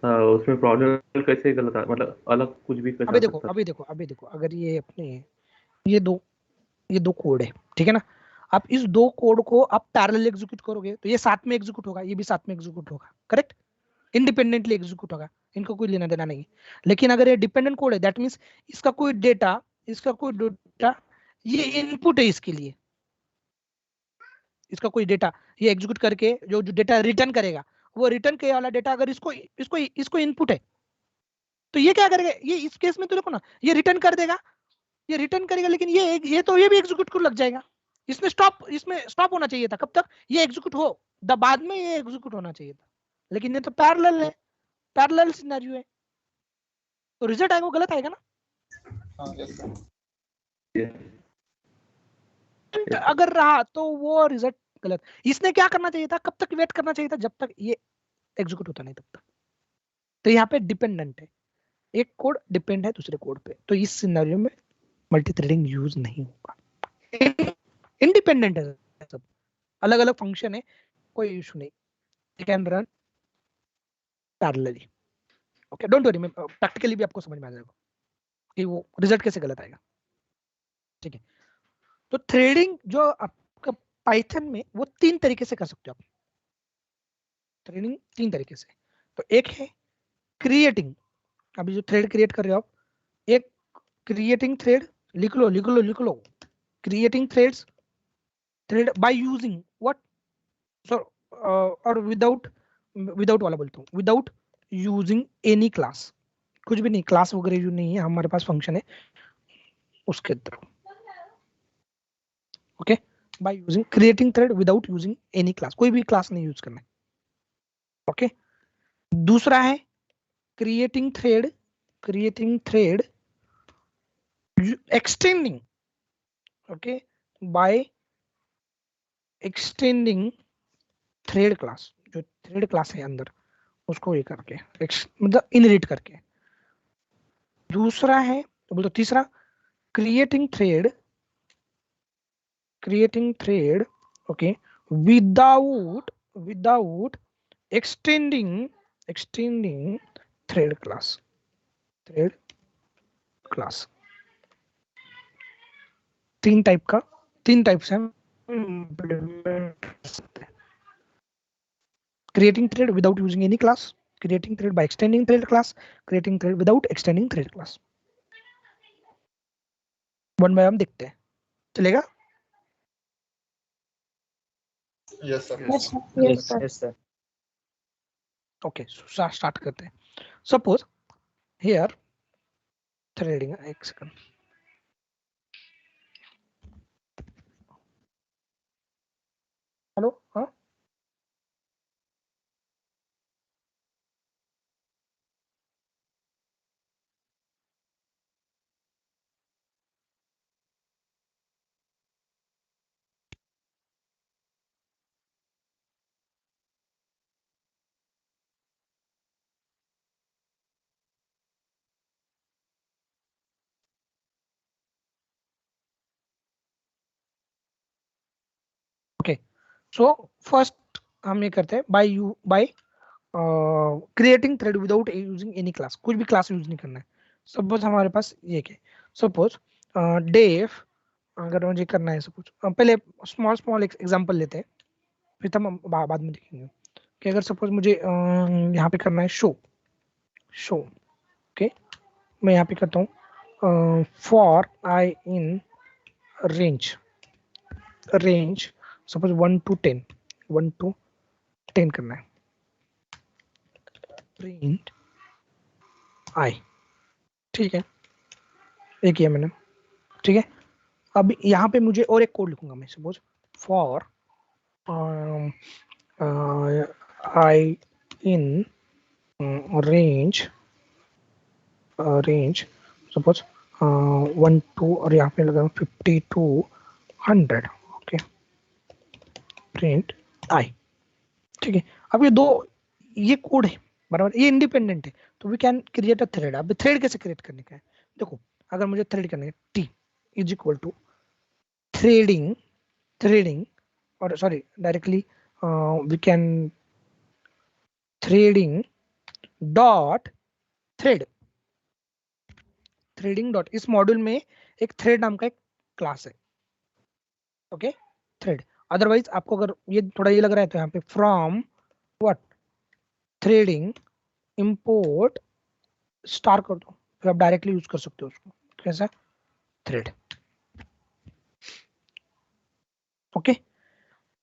उसमें प्रोजेक्ट कैसे गलत है, मतलब अलग कुछ भी कैसे? अभी देखो अगर ये अपने ये दो कोड है, ठीक है ना, आप इस 2 कोड को आप पैरेलल एग्जीक्यूट करोगे तो ये साथ में एग्जीक्यूट होगा, ये भी साथ में एग्जीक्यूट होगा, करेक्ट? इंडिपेंडेंटली एग्जीक्यूट होगा, इनको कोई लेना देना नहीं। लेकिन अगर ये डिपेंडेंट कोड है, दैट मींस इसका कोई डेटा ये इनपुट है इसके लिए, इसका कोई डेटा ये एग्जीक्यूट करके जो जो डेटा रिटर्न करेगा, वो रिटर्न किया वाला डेटा अगर इसको इनपुट है तो ये क्या करेगा, ये इस केस में तो देखो ना, ये रिटर्न कर देगा, ये रिटर्न करेगा, लेकिन ये भी एग्जीक्यूट को लग जाएगा। इसमें स्टॉप होना चाहिए था, कब तक ये एग्जीक्यूट हो, बाद में ये एग्जीक्यूट होना चाहिए था, लेकिन ये तो पैरेलल है, पैरेलल सिनेरियो है, तो रिजल्ट आएगा वो गलत आएगा ना। अगर रहा तो वो रिजल्ट गलत। इसने क्या करना चाहिए था, कब तक वेट करना चाहिए था, जब तक ये एग्जीक्यूट होता नहीं तब तक। तो यहाँ पे डिपेंडेंट है, एक कोड डिपेंड है दूसरे कोड पे, तो इस सिनेरियो में मल्टी थ्रेडिंग यूज नहीं होगा। इंडिपेंडेंट है, सब अलग अलग फंक्शन है, कोई इशू नहीं, you can run parallelly. Okay, don't worry, मैं प्रैक्टिकली भी आपको समझ में आ जाएगा कि वो रिजल्ट कैसे गलत आएगा। ठीक है, तो थ्रेडिंग जो आपका पाइथन में वो 3 तरीके से कर सकते हो आप, थ्रेडिंग 3 तरीके से। तो एक है क्रिएटिंग, अभी जो थ्रेड क्रिएट कर रहे हो आप, एक क्रिएटिंग थ्रेड, लिख लो creating threads, thread by using what, so और विदाउट वाला बोलता हूँ, विदाउट यूजिंग एनी क्लास, कुछ भी नहीं, क्लास वगैरह यूज नहीं है, हमारे पास फंक्शन है उसके through. Okay, by using creating thread without using any class, कोई भी क्लास नहीं यूज करना है। ओके, दूसरा है creating thread extending, okay, by extending thread class, जो थ्रेड क्लास है अंदर उसको ये करके मतलब इनहेरिट करके। दूसरा है तो बोलते तीसरा creating thread okay without extending thread class. तीन टाइप से creating thread without using any class, creating thread by extending thread class, creating thread without extending thread class। One by one देखते हैं, चलेगा? Yes sir. yes sir। Okay, start करते हैं। Suppose here threading, एक second, hello, हाँ okay. So first हम ये करते हैं by creating thread without using any class, कुछ भी क्लास यूज नहीं करना है। सपोज हमारे पास ये क्या, सपोज डेफ, अगर मुझे करना है सपोज, पहले स्मॉल एग्जांपल लेते हैं, फिर तो हम बाद में देखेंगे कि अगर सपोज मुझे यहाँ पे करना है शो, ओके, मैं यहाँ पे करता हूँ for I in range suppose 1 to 10 करना है, प्रिंट आई, ठीक है, एक किया मैंने, ठीक है। अब यहाँ पे मुझे और एक कोड लिखूंगा मैं, suppose for I in range suppose 1 to, और यहाँ पे लगा 50 to 100, ओके, प्रिंट आई, ठीक है। अब ये कोड है बराबर, ये इंडिपेंडेंट है, तो we can create a thread. अब थ्रेड कैसे क्रिएट करने का है, देखो, अगर मुझे थ्रेड करने है, T is equal to threading, और sorry directly we can threading dot इस मॉड्यूल में एक थ्रेड नाम का एक क्लास है, ओके, थ्रेड। अदरवाइज आपको अगर ये थोड़ा ये लग रहा है तो यहाँ पे from what threading import star कर दो, फिर आप डायरेक्टली यूज कर सकते हो उसको, कैसा थ्रेड, ओके,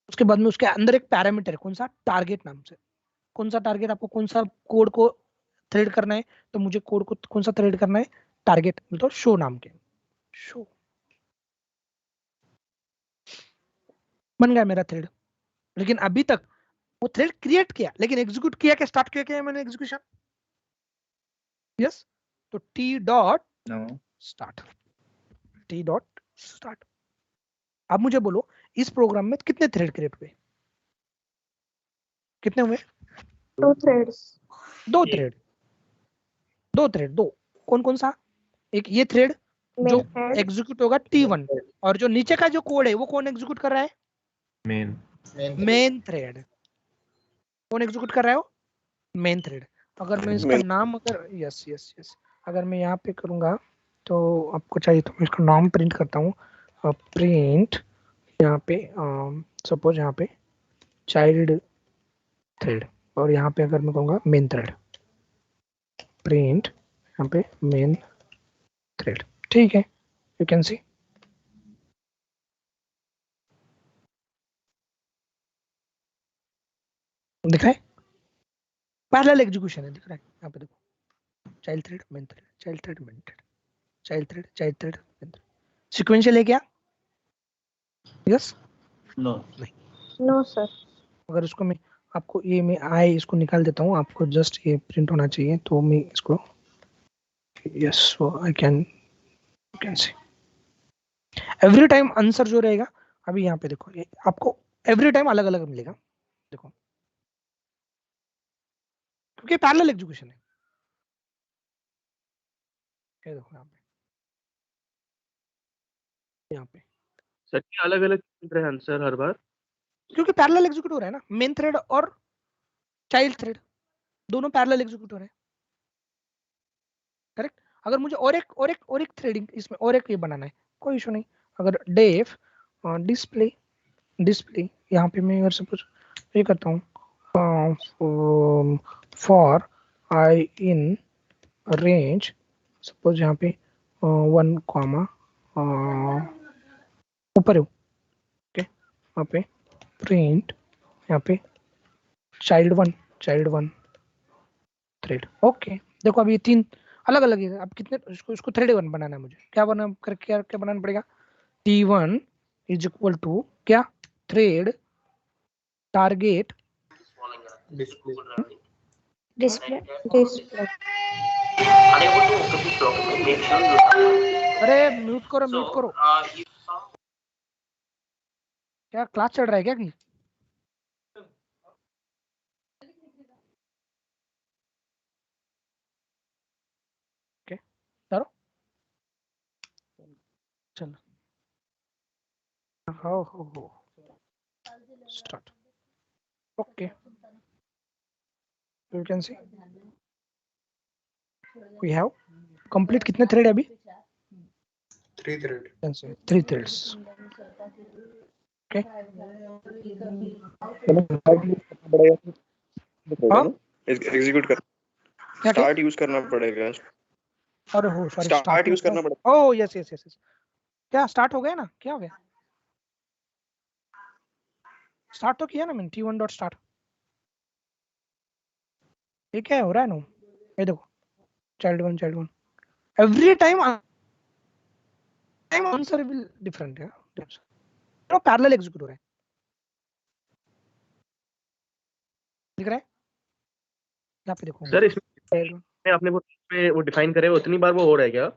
उसके बाद में उसके अंदर एक पैरामीटर है, कौन सा, टारगेट नाम से। कौन सा टारगेट, आपको कौन सा कोड को थ्रेड करना है, तो मुझे कोड को कौन सा थ्रेड करना है, टारगेट मतलब शो नाम के, शो बन गया मेरा थ्रेड। लेकिन अभी तक वो थ्रेड क्रिएट किया, लेकिन एग्जीक्यूट किया क्या, स्टार्ट किया क्या मैंने एग्जीक्यूशन, यस। तो T dot start, T dot start. अब मुझे बोलो इस प्रोग्राम में कितने थ्रेड क्रिएट हुए, कितने हुए, 2 threads. दो थ्रेड, दो। कौन कौन सा, एक ये थ्रेड जो Main thread. एग्जीक्यूट होगा T1, और जो नीचे का जो कोड है वो कौन एग्जीक्यूट कर रहा है, मेन थ्रेड। कौन एग्जीक्यूट कर रहा है, मेन थ्रेड। अगर मैं इसका नाम, अगर यस यस यस, अगर मैं यहाँ पे करूंगा तो आपको चाहिए तो मैं इसका नाम प्रिंट करता हूँ, प्रिंट यहाँ पे सपोज यहाँ पे चाइल्ड थ्रेड, और यहाँ पे अगर मैं कहूँगा मेन थ्रेड, प्रिंट यहाँ पे मेन थ्रेड, ठीक है, यू कैन सी। दिख रहा है, पैरेलल एग्जीक्यूशन है, दिख रहा है यहाँ पे देखो, child thread main thread, child thread main thread, child thread main thread, sequential है क्या, यस, नो No, sir. अगर इसको मैं आपको ये मैं आई इसको निकाल देता हूँ, आपको जस्ट ये प्रिंट होना चाहिए, तो मैं इसको yes, so I can see every time answer जो रहेगा। अभी यहाँ पे देखो, ये आपको एवरी टाइम अलग अलग मिलेगा, देखो, क्योंकि पैरेलल एग्जीक्यूशन है। ये देखो यहाँ पे सर ये अलग अलग मिल रहे हैं आंसर हर बार, क्योंकि पैरेलल एग्जीक्यूट हो रहा है ना, मेन थ्रेड और चाइल्ड थ्रेड दोनों पैरेलल एग्जीक्यूट हो रहे हैं, करेक्ट। अगर मुझे और एक थ्रेडिंग इसमें और एक ये बनाना है, कोई इशू नहीं। अगर डेफ डिस्प्ले यहाँ पे मैं अगर सपोज ये करता हूँ, for I in range, suppose यहाँ पे 1 कॉमा ऊपर है, ओके, यहाँ पे प्रिंट यहाँ पे चाइल्ड वन थ्रेड, ओके। देखो अभी 3 अलग अलग है, अब कितने इसको थ्रेड 1 बनाना है मुझे, क्या बनाना पड़ेगा, T1 इज इक्वल टू क्या, थ्रेड टारगेट Display. अरे म्यूट करो, क्या क्लास चल रहा है क्या कहीं, ओके करो, चलो हो start, okay, you can see we have complete कितने थ्रेड है अभी, 3 thread. 3 threads, okay. एग्जीक्यूट कर, स्टार्ट यूज करना पड़ेगा, अरे हो सॉरी, स्टार्ट यूज करना पड़ेगा। ओह यस, क्या स्टार्ट हो गया ना, क्या हो गया, स्टार्ट तो किया ना मैंने, T1 डॉट स्टार्ट, ये क्या हो रहा है ना, ये देखो child one every time answer will different है, तो पैरेलल एग्जीक्यूट हो रहा है, दिख रहा है यहाँ पे देखो सर इसमें आपने वो डिफाइन करे उतनी बार वो हो रहा है क्या,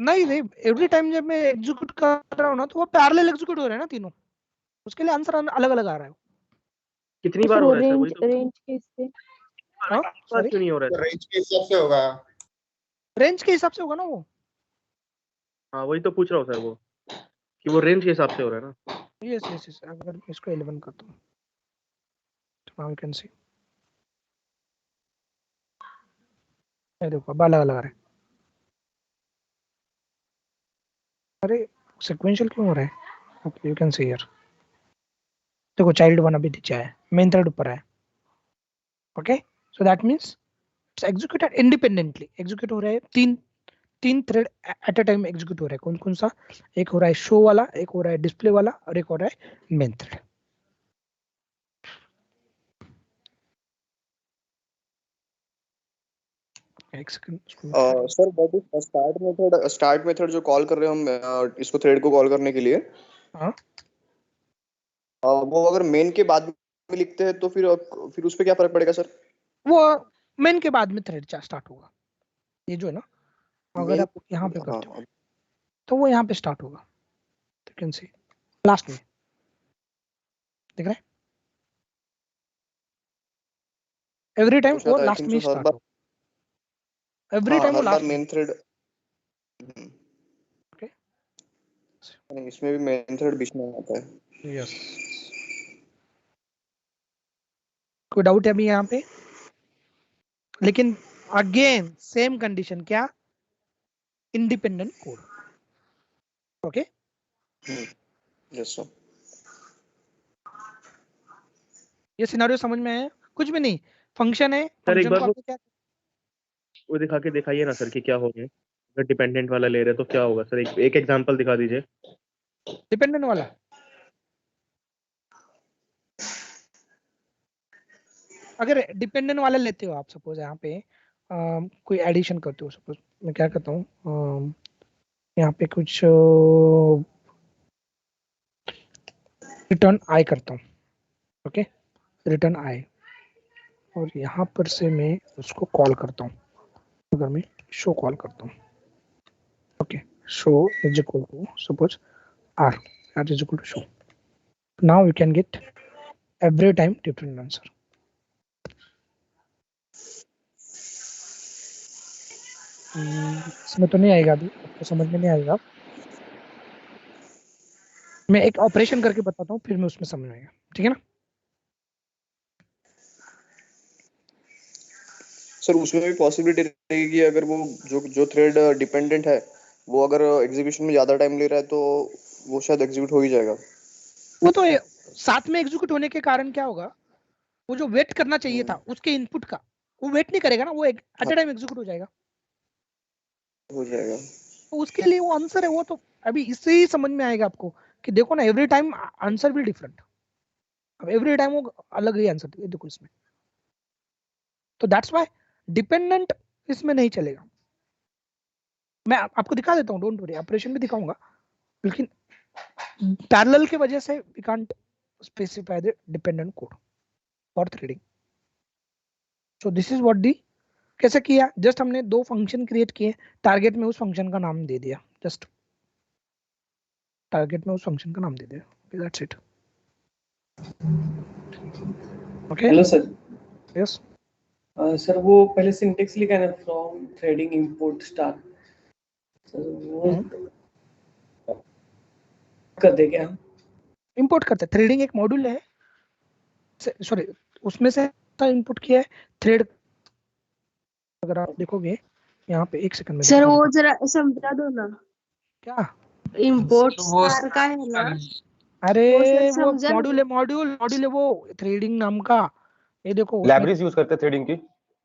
नहीं एवरी टाइम जब मैं एग्जीक्यूट कर रहा हूँ ना, तो वो पैरेलल एग्जीक्यूट हो रहा है ना तीनों, उसके लिए आंसर अलग अलग आ रहा है, कितनी बार हो रहा है सर, वही तो रेंज कैसे, सॉरी क्यों नहीं हो रहा है, रेंज के हिसाब से होगा, रेंज के हिसाब से होगा ना वो, हाँ वही तो पूछ रहा हूँ सर, वो कि वो रेंज के हिसाब से हो रहा है ना, यस। अगर मैं इसको 11 करता हूँ तो नाउ यू कैन सी, ये देखो अब अलग अलग आ रहा है, अरे सीक्वेंशियल क्यों हो रहा है, okay you can see here, देखो चाइल्ड 1 अभी नीचे है, मेन थ्रेड ऊपर है, okay, so that means it's executed independently, execute हो रहा है 3 तीन thread at a time execute हो रहा है। कौन कौन सा? एक हो रहा है शो वाला, एक हो रहा है डिस्प्ले वाला, और एक हो रहा है मेन थ्रेड। एक second. Sir what is start method जो कॉल कर रहे हैं हम इसको थ्रेड को कॉल करने के लिए, हाँ, वो अगर मेन के बाद में लिखते हैं तो फिर उस पे क्या फर्क पड़ेगा सर? वो मेन के बाद में थ्रेड स्टार्ट होगा। ये जो है ना, अगर Main- आप यहाँ पे करते हो हाँ, तो वो यहाँ पे स्टार्ट होगा। यू कैन सी लास्ट में दिख रहा है, एवरी टाइम तो वो शायद I लास्ट think में so हर स्टार्ट बार, होगा, एवरी टाइम वो हर बार लास्ट में। मेन थ्रेड, ओके, इसमें भी मेन थ्रेड बीच में आता है। यस। कोई डाउट है अभी यहाँ पे? लेकिन अगेन सेम कंडीशन, क्या? Independent code. Okay, yes sir. ये सिनेरियो समझ में आया? कुछ भी नहीं, फंक्शन है, सर एक फंक्शन बार को आपने क्या वो दिखा के दिखाइए ना सर कि क्या हो गया। अगर डिपेंडेंट वाला ले रहे हैं तो क्या होगा सर? एक एग्जांपल दिखा दीजिए। डिपेंडेंट वाला। अगर डिपेंडेंट वाला लेते हो आप, सपोज यहाँ पे कोई एडिशन करते हो, सपोज मैं क्या करता हूँ, यहाँ पे कुछ रिटर्न आई करता हूँ। ओके, रिटर्न आई, और यहाँ पर से मैं उसको कॉल करता हूँ। अगर मैं शो कॉल करता हूँ, okay, show is equal to suppose r is equal to show. Now you can get every time different answer. इसमें तो नहीं आएगा, अभी आपको समझ में नहीं आएगा। मैं एक ऑपरेशन करके बताता हूँ, फिर मैं उसमें समझ में आएगा, ठीक है ना? सर उसमें भी पॉसिबिलिटी रहेगी कि अगर वो जो थ्रेड डिपेंडेंट है वो अगर एग्जीक्यूशन में ज्यादा टाइम ले रहा है तो वो शायद एग्जीक्यूट हो ही जाएगा। वो तो साथ में एग्जीक्यूट होने के कारण क्या होगा, वो जो वेट करना चाहिए था उसके इनपुट का, वो वेट नहीं करेगा ना, वो एट अ टाइम एग्जीक्यूट हो जाएगा। तो उसके लिए वो आंसर है, वो तो अभी इससे ही समझ में आएगा आपको कि देखो ना, एवरी टाइम आंसर भी डिफरेंट। अब एवरी टाइम वो अलग ही आंसर देखो इसमें, तो दैट्स व्हाई डिपेंडेंट इसमें नहीं चलेगा। मैं आपको दिखा देता हूँ, डोंट वरी, ऑपरेशन भी दिखाऊंगा, लेकिन पैरेलल की वजह से we can't specify the dependent code for threading. So this is what the कैसे किया, जस्ट हमने दो फंक्शन क्रिएट किए, टारगेट में उस फंक्शन का नाम दे दिया, जस्ट टारगेट में उस फंक्शन का नाम दे दिया, that's it. Okay, hello sir. Yes sir वो पहले सिंटेक्स लिखा है ना, from threading import star, sir वो कर दे क्या? इंपोर्ट करते हैं, थ्रेडिंग एक मॉड्यूल है, सॉरी उसमें से इंपोर्ट किया है थ्रेड। अगर आप देखोगे यहाँ पे, एक सेकंड में सर वो जरा समझा दो ना, क्या इंपोर्ट स्टार का है ना? अरे वो समझा मॉड्यूल है, मॉड्यूल है वो थ्रेडिंग नाम का। ये देखो लाइब्रेरीज यूज करते हैं थ्रेडिंग की।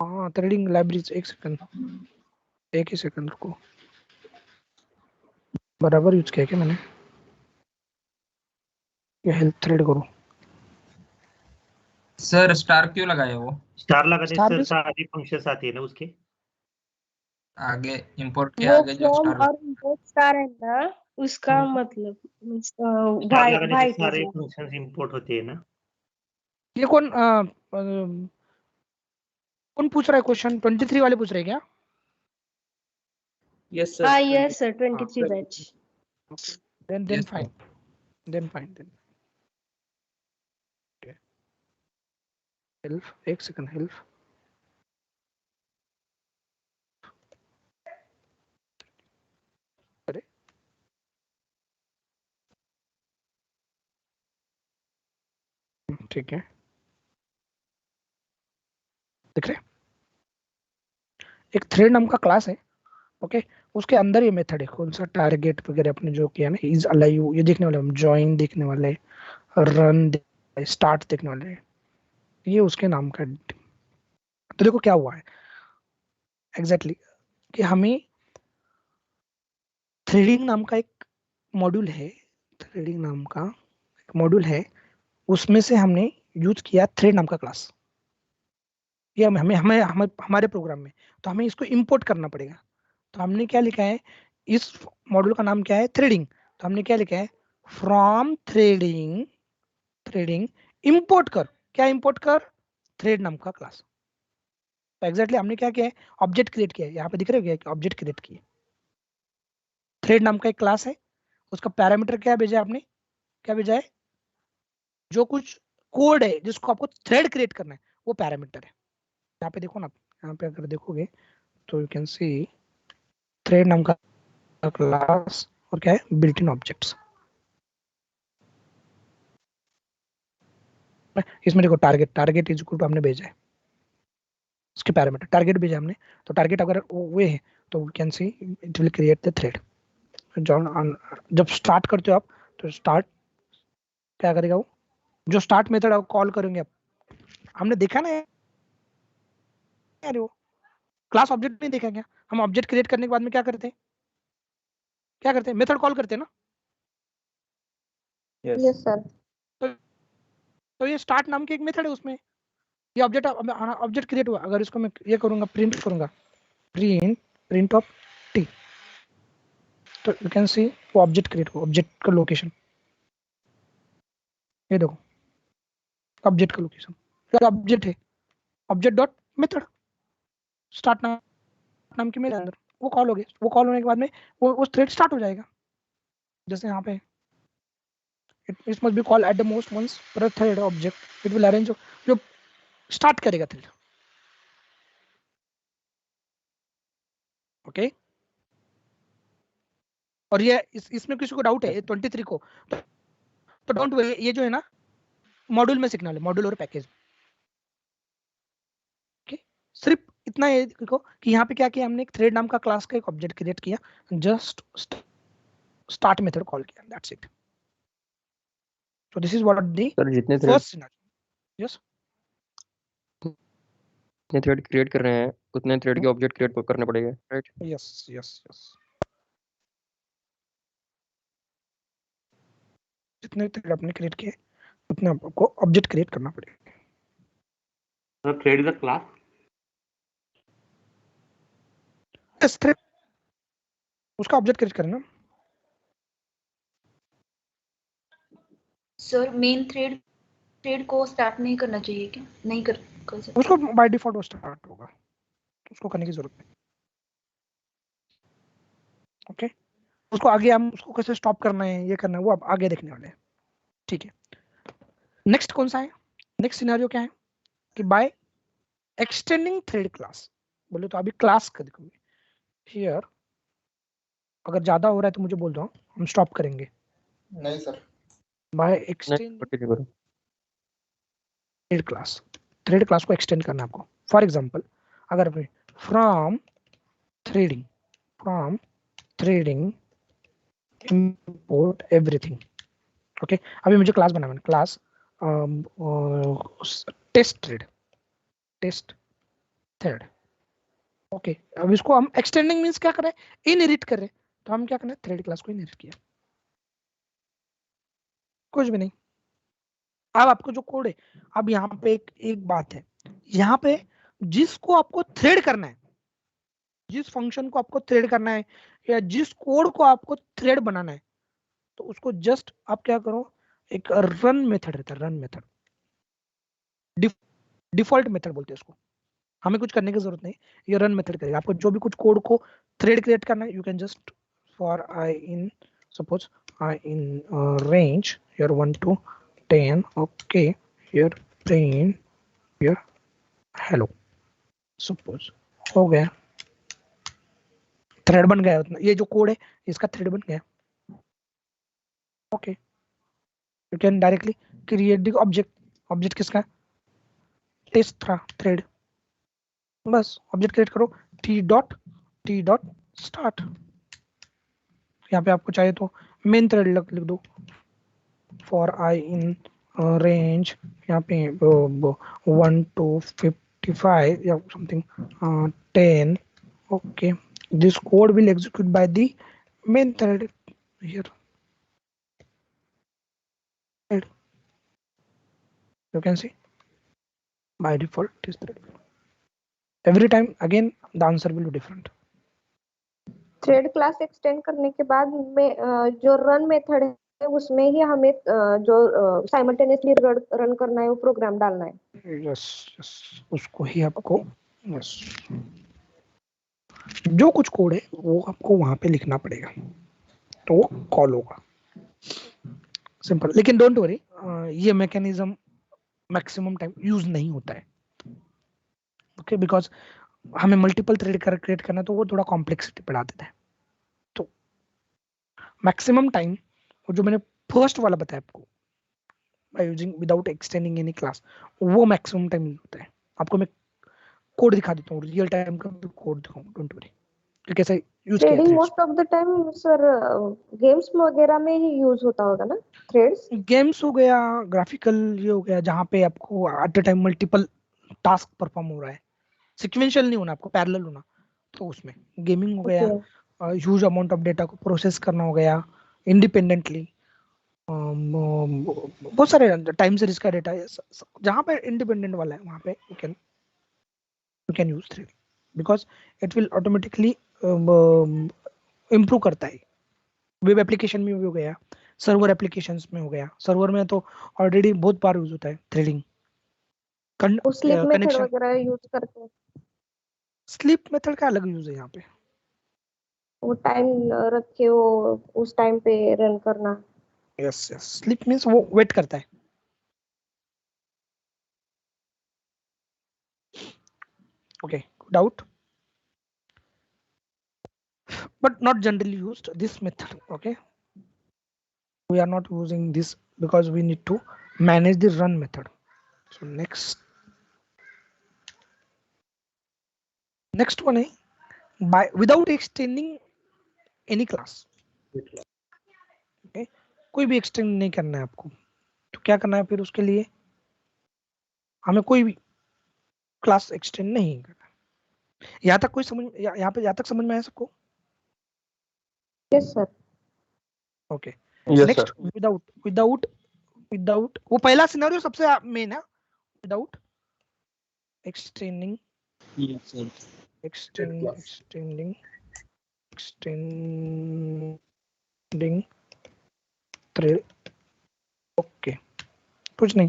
हाँ, थ्रेडिंग लाइब्रेरीज। एक सेकंड, एक ही सेकंड रुको, बराबर यूज किया क्या मैंने? ये हेल्प थ्रेड करो सर, स्टार क्यों लगाया वो? स्टार लगाने स्टार से भी सारी फंक्शंस आती है ना उसके आगे इंपोर्ट के वो आगे जो फ्रॉम स्टार और इंपोर्ट स्टार है ना, उसका मतलब स्टार लगाने से वाई सारे फंक्शंस इंपोर्ट होते हैं ना। ये कौन कौन पूछ रहा है क्वेश्चन? 23 वाले पूछ रहे हैं क्या? Yes sir. हाँ yes sir, 23 batch. then fine, then help, एक सेकंड, हेल्प अरे ठीक है, दिख रहे? एक थ्रेड नाम का क्लास है, ओके, उसके अंदर ये मेथड है, कौन सा टारगेट वगैरह अपने जो किया ना, इज अलाइव, ये देखने वाले हम, ज्वाइन देखने वाले, रन स्टार्ट देखने वाले, ये उसके नाम का। तो देखो क्या हुआ है एग्जैक्टली कि हमें थ्रेडिंग नाम का एक मॉड्यूल है, थ्रेडिंग नाम का एक मॉड्यूल है, उसमें से हमने यूज किया थ्रेड नाम का क्लास। ये हमें हमें हमें हमारे प्रोग्राम में, तो हमें इसको इंपोर्ट करना पड़ेगा। तो हमने क्या लिखा है, इस मॉड्यूल का नाम क्या है, थ्रेडिंग। तो हमने क्या लिखा है, फ्रॉम थ्रेडिंग, थ्रेडिंग इंपोर्ट कर, क्या इंपोर्ट कर, थ्रेड नाम का क्लास। तो एग्जैक्टली हमने क्या किया है, ऑब्जेक्ट क्रिएट किया है, यहाँ पे दिख रहे हो क्या, ऑब्जेक्ट क्रिएट किया। थ्रेड नाम का एक क्लास है, उसका पैरामीटर क्या भेजा है आपने, क्या भेजा है, जो कुछ कोड है जिसको आपको थ्रेड क्रिएट करना है वो पैरामीटर है। यहाँ पे देखो ना, यहाँ पे अगर देखोगे तो यू कैन सी थ्रेड नाम का क्लास और क्या है, बिल्ट इन ऑब्जेक्ट्स। इसमें देखो target, target is equal to हमने भेजा है, उसके पैरामीटर टारगेट भेजा हमने। तो टारगेट अगर वो है तो we can see it will create the thread. जब स्टार्ट करते हो आप, तो स्टार्ट क्या करेगा वो, जो स्टार्ट मेथड आप कॉल करेंगे आप, हमने देखा ना यार, वो क्लास ऑब्जेक्ट नहीं देखा क्या, हम ऑब्जेक्ट क्रिएट करने के बाद में क्या करते हैं, क्या करते हैं, मेथड कॉल करते हैं ना। Yes sir. तो ये स्टार्ट नाम की एक मेथड है, उसमें ये ऑब्जेक्ट ऑब्जेक्ट क्रिएट हुआ। अगर इसको मैं ये करूंगा, प्रिंट करूंगा, प्रिंट ऑफ टी, तो यू कैन सी वो ऑब्जेक्ट क्रिएट हुआ, ऑब्जेक्ट का लोकेशन ये देखो, ऑब्जेक्ट का लोकेशन, ऑब्जेक्ट है, ऑब्जेक्ट डॉट मेथड, स्टार्ट नाम की मेथड अंदर वो कॉल हो गया। वो कॉल होने के बाद में वो थ्रेड स्टार्ट हो जाएगा। जैसे यहाँ पे it must be called at the most once per thread object, it will arrange जो स्टार्ट करेगा थ्रेड। ओके, और ये इसमें किसी को डाउट है 23 को, तो डोंट वरी, ये जो है ना मॉड्यूल में सीखना है, मॉड्यूल और पैकेज। ओके, सिर्फ इतना है देखो कि यहाँ पे क्या किया हमने, एक थ्रेड नाम का क्लास का एक ऑब्जेक्ट क्रिएट किया, जस्ट स्टार्ट मेथड कॉल किया, that's it. So this is what the जितने first scenario. Yes. जितने थ्रेड क्रिएट कर रहे हैं उतने थ्रेड के ऑब्जेक्ट क्रिएट करने पड़ेंगे, राइट? Yes, yes, yes. जितने थ्रेड आपने क्रिएट किए उतने आपको ऑब्जेक्ट क्रिएट करना पड़ेगा। So thread is a class. Yes, thread उसका ऑब्जेक्ट क्रिएट करना। सर मेन थ्रेड को स्टार्ट नहीं करना चाहिए क्या? नहीं कर सकते उसको बाय डिफॉल्ट वो स्टार्ट होगा, तो उसको करने की जरूरत नहीं। ओके, उसको आगे हम उसको कैसे स्टॉप करना है, ये करना है, वो अब आगे देखने वाले हैं। ठीक है, नेक्स्ट कौन सा है, नेक्स्ट सिनेरियो क्या है कि बाय एक्सटेंडिंग थ्रेड क्लास, बोले तो अभी क्लास कर देखोगे हियर, अगर ज्यादा हो रहा है तो मुझे बोल दो, हम स्टॉप करेंगे। नहीं sir, by extend thread class को एक्सटेंड करना है आपको। फॉर एग्जांपल अगर from threading import everything. Okay, अभी मुझे क्लास बनाना है, क्लास टेस्ट थ्रेड। ओके, अब इसको हम एक्सटेंडिंग मींस क्या कर रहे हैं, इनहेरिट कर रहे हैं, तो हम क्या करना है, थ्रेड क्लास को इनहेरिट किया, कुछ भी नहीं। अब आपको जो कोड है, अब यहाँ पे एक बात है, यहाँ पे जिसको आपको थ्रेड करना है, जिस फंक्शन को आपको थ्रेड करना है या जिस कोड को आपको थ्रेड बनाना है, तो उसको जस्ट आप क्या करो, एक रन मेथड रहता है, रन मेथड, डिफॉल्ट मेथड बोलते हैं उसको, हमें कुछ करने की जरूरत नहीं, ये रन मेथड करेगा। आपको जो भी कुछ कोड को थ्रेड क्रिएट करना है, you can just for I in suppose I in range here 1 to 10, okay, here print here hello, suppose हो गया, थ्रेड बन गया, ये जो कोड है इसका थ्रेड बन गया। Okay, you can directly create the object किसका, टेस्ट था थ्रेड, बस ऑब्जेक्ट क्रिएट करो, टी डॉट स्टार्ट। यहाँ पे आपको चाहिए तो मेन थ्रेड लिख दो, फॉर आई इन रेंज यहाँ पे 1 to 55 या something 10, okay, this code will execute by the main thread here. Thread. You can see by default it is thread. Every time again the answer will be different. Thread class extend करने के बाद में जो run method है उसमें ही हमें जो simultaneously run करना है वो प्रोग्राम डालना है। यस यस, उसको ही आपको यस जो कुछ कोड है वो आपको वहां पे लिखना पड़ेगा तो वो कॉल होगा, सिंपल। लेकिन डोंट वरी, ये मैकेनिज्म मैक्सिमम टाइम यूज नहीं होता है, ओके, बिकॉज हमें मल्टीपल थ्रेड क्रिएट करना है तो वो थोड़ा कॉम्प्लेक्सिटी बढ़ा देता है। तो मैक्सिमम टाइम वो जो मैंने फर्स्ट वाला बताया आपको, by using without extending any class, वो मैक्सिमम टाइम यूज होता है। आपको मैं कोड दिखा देता हूँ, रियल टाइम का भी कोड दिखाऊंगा, डोंट वरी, कि कैसे यूज किया ट्रेडिंग है। Most of the time sir games वगैरह में ही यूज होता होगा ना थ्रेड्स? गेम्स हो गया, ग्राफिकल ये हो गया, जहाँ पे आपको at the time multiple task perform हो रहा है, सिक्वेंशियल नहीं होना, आपको पैरेलल होना, तो उसमें गेमिंग हो गया, ह्यूज अमाउंट ऑफ डेटा को प्रोसेस करना हो गया इंडिपेंडेंटली, बहुत सारे टाइम सीरीज का डेटा जहाँ पे इंडिपेंडेंट वाला है वहाँ पे you can use thread, because it will automatically improve करता है। वेब एप्लीकेशन में भी हो गया, सर्वर एप्लीकेशंस में हो गया, सर्वर में तो ऑलरेडी बहुत बार यूज होता है थ्रेडिंग। स्लीप मेथड वगैरह यूज करते हैं। स्लीप मेथड का अलग यूज है यहाँ पे, वो टाइम रख के वो उस टाइम पे रन करना। यस यस, स्लीप मींस वो वेट करता है। Okay, doubt? but not generally used this method, okay, we are not using this because we need to manage the run method. So next one is by without extending any class, okay, कोई भी extend नहीं करना है आपको, तो क्या करना है फिर उसके लिए, हमें कोई भी क्लास एक्सटेंड नहीं करना। यहाँ तक कोई समझ, यहाँ पे यहाँ तक समझ में आया सबको? Yes sir. Okay, next without वो पहला सिनेरियो सबसे मेन है, विदाउट एक्सटेंडिंग थ्रेड, ओके, कुछ नहीं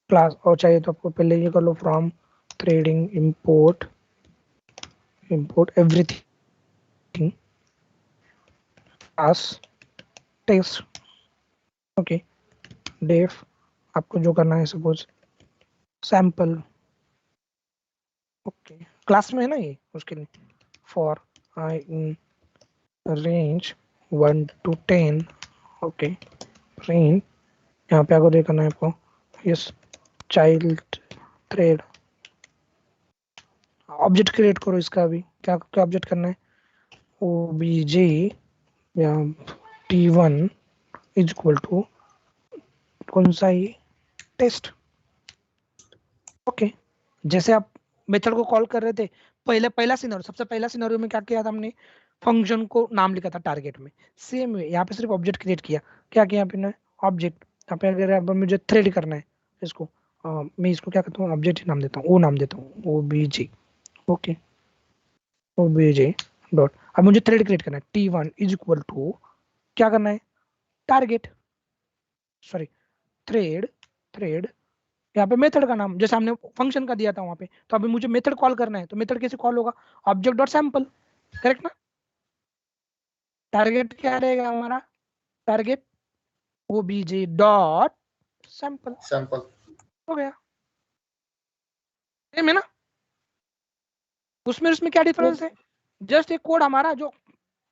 क्लास, और चाहिए तो आपको पहले ये कर लो, from threading import everything class test, okay, def आपको जो करना है सपोज सैंपल, ओके, क्लास में है ना ये, उसके लिए for I in range 1 to 10, okay, range यहाँ पे आपको देखना है आपको, yes, child thread, object create करो इसका भी, क्या क्या ऑब्जेक्ट करना है, obj या t1 इज इक्वल टू कौन सा ये, टेस्ट, ओके। जैसे आप मेथड को कॉल कर रहे थे, पहला सिनेरियो, सबसे पहला सिनेरियो में क्या किया था हमने, फंक्शन को नाम लिखा था टारगेट में, सेम वे यहाँ पे सिर्फ ऑब्जेक्ट क्रिएट किया, क्या किया यहाँ पे ऑब्जेक्ट, यहाँ पे अगर मुझे थ्रेड करना है इसको, मैं इसको क्या करता हूँ, ऑब्जेक्ट ही नाम देता हूँ, वो नाम देता हूँ obj, ओके, obj डॉट, अब मुझे थ्रेड क्रिएट करना है, t1 इज इक्वल टू क्या करना है, टारगेट, सॉरी थ्रेड यहाँ पे मेथड का नाम, जैसे हमने फंक्शन का दिया था वहां पे, तो अभी मुझे मेथड कॉल करना है, तो मेथड कैसे कॉल होगा, ऑब्जेक्ट डॉट सैंपल, करेक्ट ना। टारगेट क्या रहेगा हमारा, टारगेट obj डॉट सैंपल हो गया, सेम है ना। उसमें क्या डिफरेंस है, जस्ट एक कोड हमारा जो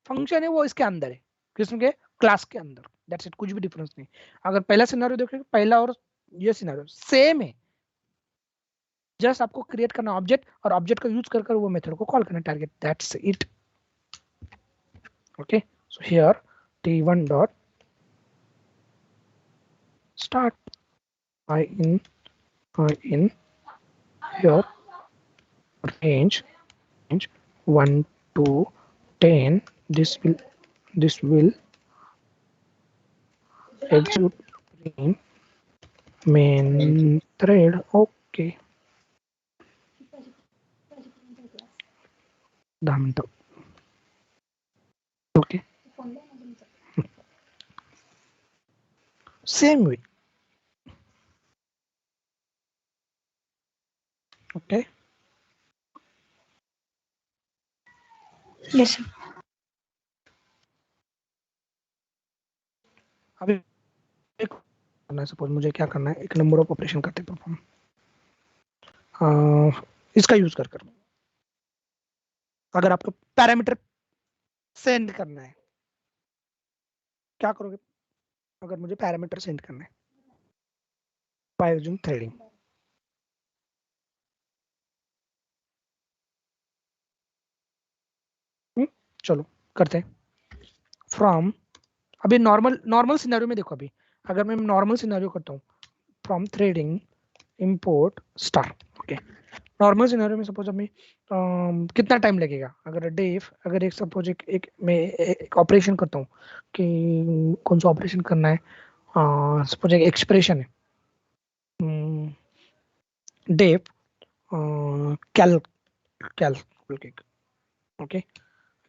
फंक्शन है वो इसके अंदर है, किसम के क्लास के अंदर, दैट्स इट, कुछ भी डिफरेंस नहीं। अगर पहला सिनेरियो देखोगे, पहला और ये सिनेरियो सेम है, जस्ट आपको क्रिएट करना ऑब्जेक्ट, और ऑब्जेक्ट का यूज कर वो मेथड को कॉल करना target, that's it, okay. So here t1 dot start I in here range 1 to 10, this will this will execute in main thread. Okay, 10 मिनटं. Okay, same way. Okay, Yes, sir. अभी एक करना है, suppose मुझे क्या करना है, एक नंबर ऑफ ऑपरेशन करते परफॉर्म, इसका यूज कर अगर आपको पैरामीटर सेंड करना है, क्या करोगे अगर मुझे पैरामीटर सेंड करना है बाय यूजिंग थ्रेडिंग? चलो करते हैं. फ्रॉम, अभी नॉर्मल सिनेरियो में देखो, अभी अगर मैं नॉर्मल सिनेरियो करता हूँ, from threading import star. Okay, normal scenario में सपोज हमें कितना टाइम लगेगा, अगर डेफ, अगर एक सपोज एक ऑपरेशन करता हूँ कि कौन सा ऑपरेशन करना है, सपोज एक एक्सप्रेशन है, डेफ कैल कैल. ओके,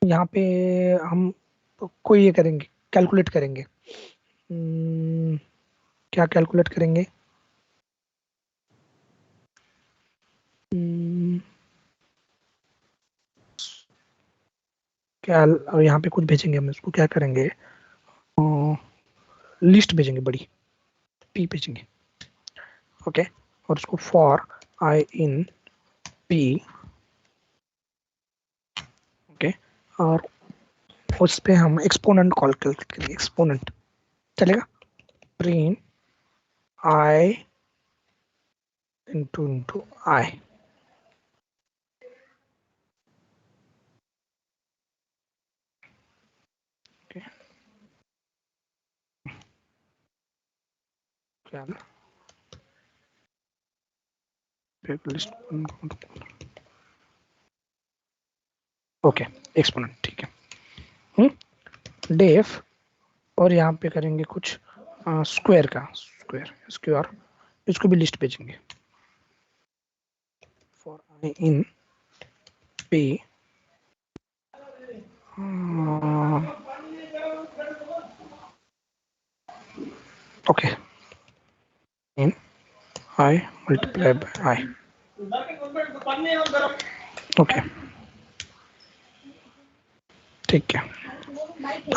यहाँ पे हम कोई ये करेंगे, कैलकुलेट करेंगे. क्या कैलकुलेट करेंगे? कैल, और यहाँ पे कुछ भेजेंगे हम, इसको क्या करेंगे, लिस्ट भेजेंगे, बड़ी पी भेजेंगे. ओके, और उसको for I in P. Okay, और उस पे हम एक्सपोनेंट कॉल करेंगे, एक्सपोनेंट चलेगा. Print I into I. Okay, exponent, ठीक है. डेफ, और यहाँ पे करेंगे कुछ स्क्वायर का, स्क्वायर, इसको भी लिस्ट भेजेंगे. For I in P, okay, in I multiply by I. Okay, ठीक है.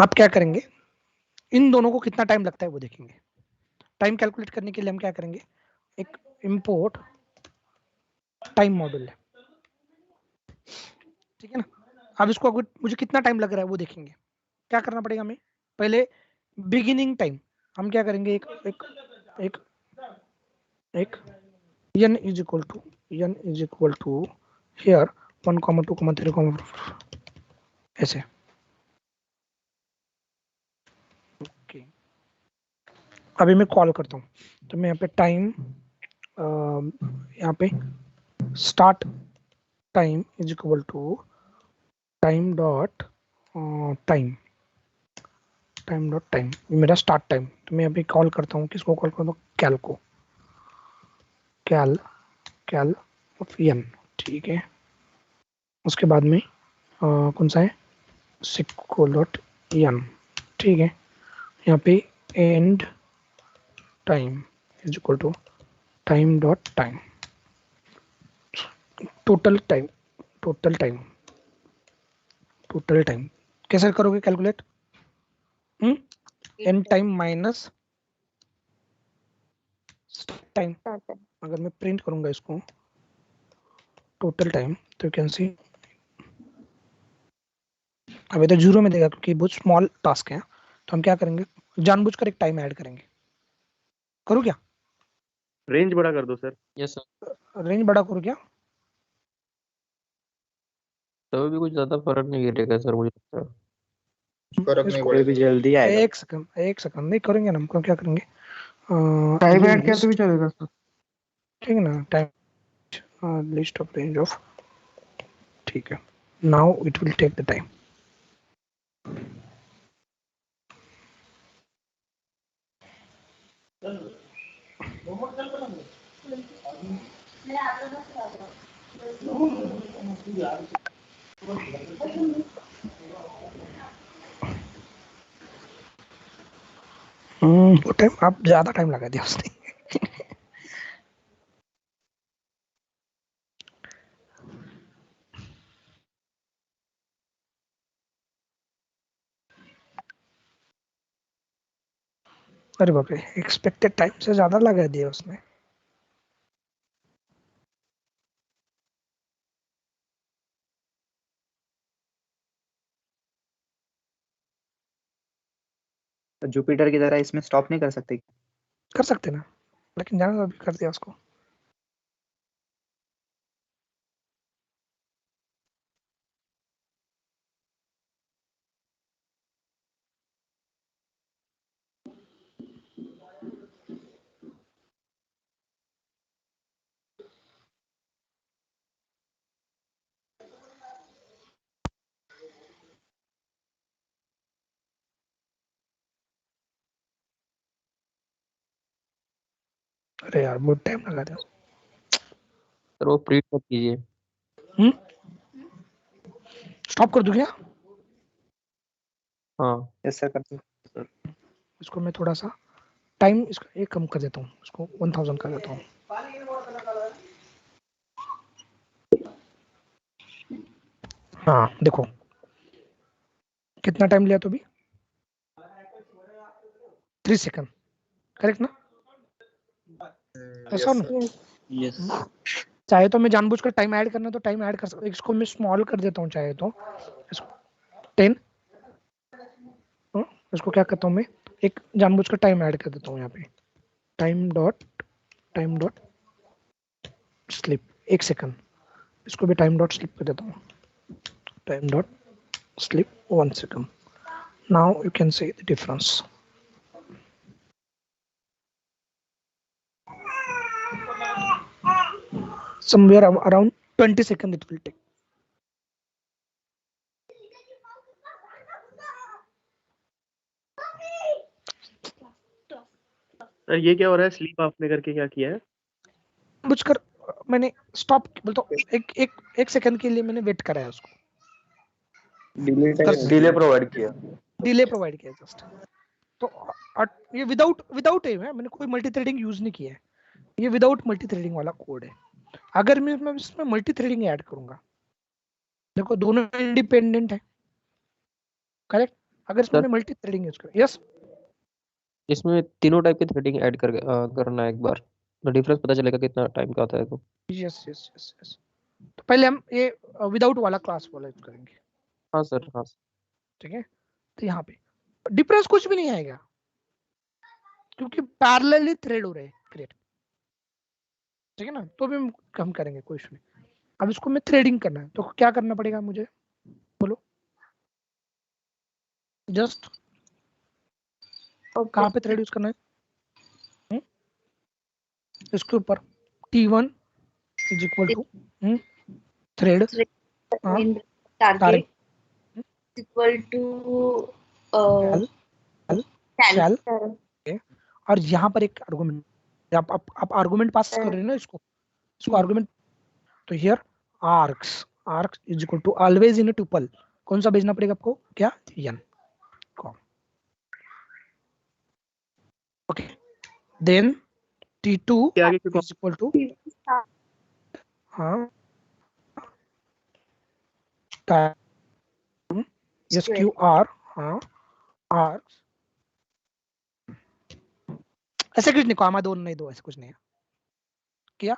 आप क्या करेंगे, इन दोनों को कितना टाइम लगता है वो देखेंगे. टाइम कैलकुलेट करने के लिए हम क्या करेंगे, एक इंपोर्ट टाइम मॉड्यूल है, ठीक है ना. अब इसको अगर मुझे कितना टाइम लग रहा है वो देखेंगे. क्या करना पड़ेगा हमें, पहले बिगिनिंग टाइम हम क्या करेंगे, एक n is equal to here 1, 2, 3, 4 ऐसे. ओके, अभी मैं कॉल करता हूँ, तो मैं यहाँ पे टाइम, यहाँ पे start time is equal to time dot time, मेरा स्टार्ट टाइम. तो मैं अभी कॉल करता हूँ, किसको कॉल करता हूँ, कैल को, कैल ऑफ एन, ठीक है. उसके बाद में कौन सा है, सिक्वल डॉट एन, ठीक है. यहाँ पे end time is equal to time dot time, total time कैसे करोगे calculate, end time minus time. अगर मैं प्रिंट करूंगा इसको टोटल टाइम, तो यू कैन सी अभी तो 0 में देगा क्योंकि बहुत स्मॉल टास्क है. तो हम क्या करेंगे, जानबूझकर एक टाइम ऐड करेंगे. करूँ क्या, रेंज बड़ा कर दो सर. Yes sir. रेंज बड़ा करूँ क्या, तो भी कुछ ज्यादा फर्क नहीं गिरेगा सर, मुझे लगता है. फर्क नहीं पड़ेगा, भी जल्दी आएगा. एक सेकंड नहीं करेंगे ना, हम क्या करेंगे, टाइम ऐड किया तो भी चलेगा सर, ठीक है ना. Time list of range of, ठीक है. Now it will take the time. वो टाइम आप ज्यादा टाइम लगा दिया उसने। अरे बाप रे, एक्सपेक्टेड टाइम से ज्यादा लगा दिया उसने। जुपिटर की तरह इसमें स्टॉप नहीं कर सकते? कर सकते ना, लेकिन ज्यादा कर दिया उसको। अरे यार बहुत टाइम लगा दिया। सर वो प्रीट मत कीजिए। स्टॉप कर दूं क्या? हाँ यस सर, कर दो सर। इसको मैं थोड़ा सा टाइम इसको एक कम कर देता हूँ, इसको 1000 कर देता हूँ। हाँ देखो कितना टाइम लिया तो भी 3 सेकंड, करेक्ट ना? ऐसा ना? यस चाहे तो मैं जानबूझकर टाइम ऐड करना तो टाइम ऐड कर सकता हूँ। इसको मैं स्मॉल कर देता हूँ, चाहे तो इसको 10। इसको क्या करता हूँ मैं, एक जानबूझकर टाइम ऐड कर देता हूँ यहाँ पे, टाइम डॉट स्लिप 1 सेकंड। इसको भी टाइम डॉट स्लिप कर देता हूँ, time dot slip 1 second. Now you can see the difference. Somewhere around 20 seconds it will take. Sir ये क्या हो रहा है? स्लीप आपने करके क्या किया है? बुझकर मैंने स्टॉप बोलता हूँ, एक सेकंड के लिए मैंने वेट कराया उसको, डिले प्रोवाइड किया। डिले प्रोवाइड किया जस्ट। तो ये विदाउट एम है, मैंने कोई मल्टी थ्रेडिंग यूज नहीं किया है, ये विदाउट मल्टी थ्रेडिंग वाला कोड है। अगर मैं इसमें मल्टी थ्रेडिंग ऐड करूंगा, देखो दोनों इंडिपेंडेंट है, करेक्ट? अगर इसमें मैं मल्टी थ्रेडिंग यूज करूँ, यस इसमें तीनों टाइप की थ्रेडिंग ऐड करना है एक बार, तो डिफरेंस पता चलेगा कितना टाइम का होता है। तो यस तो पहले हम ये विदाउट वाला क्लास वाला यूज करेंगे। हाँ सर, हाँ ठीक है, तो यहाँ पे डिफरेंस कुछ भी नहीं आएगा क्योंकि पैरेलली थ्रेड हो रहे हैं क्रिएट, ठीक है ना? तो भी हम कम करेंगे, कोई इशू नहीं। अब इसको मैं थ्रेडिंग करना है तो क्या करना पड़ेगा मुझे, बोलो? जस्ट कहाँ पे थ्रेड यूज करना है? इसके ऊपर T1 is equal to thread target equal to shell, और यहाँ पर एक आर्गुमेंट, आप आर्गुमेंट पास कर रहे हैं ना इसको आर्गुमेंट, तो here args is equal to always in a tuple. कौन सा भेजना पड़ेगा आपको? क्या? n को। Okay, then T2 is equal to SQR args, ऐसे कुछ नहीं, कॉमा दो नहीं दो, ऐसे कुछ नहीं है। क्या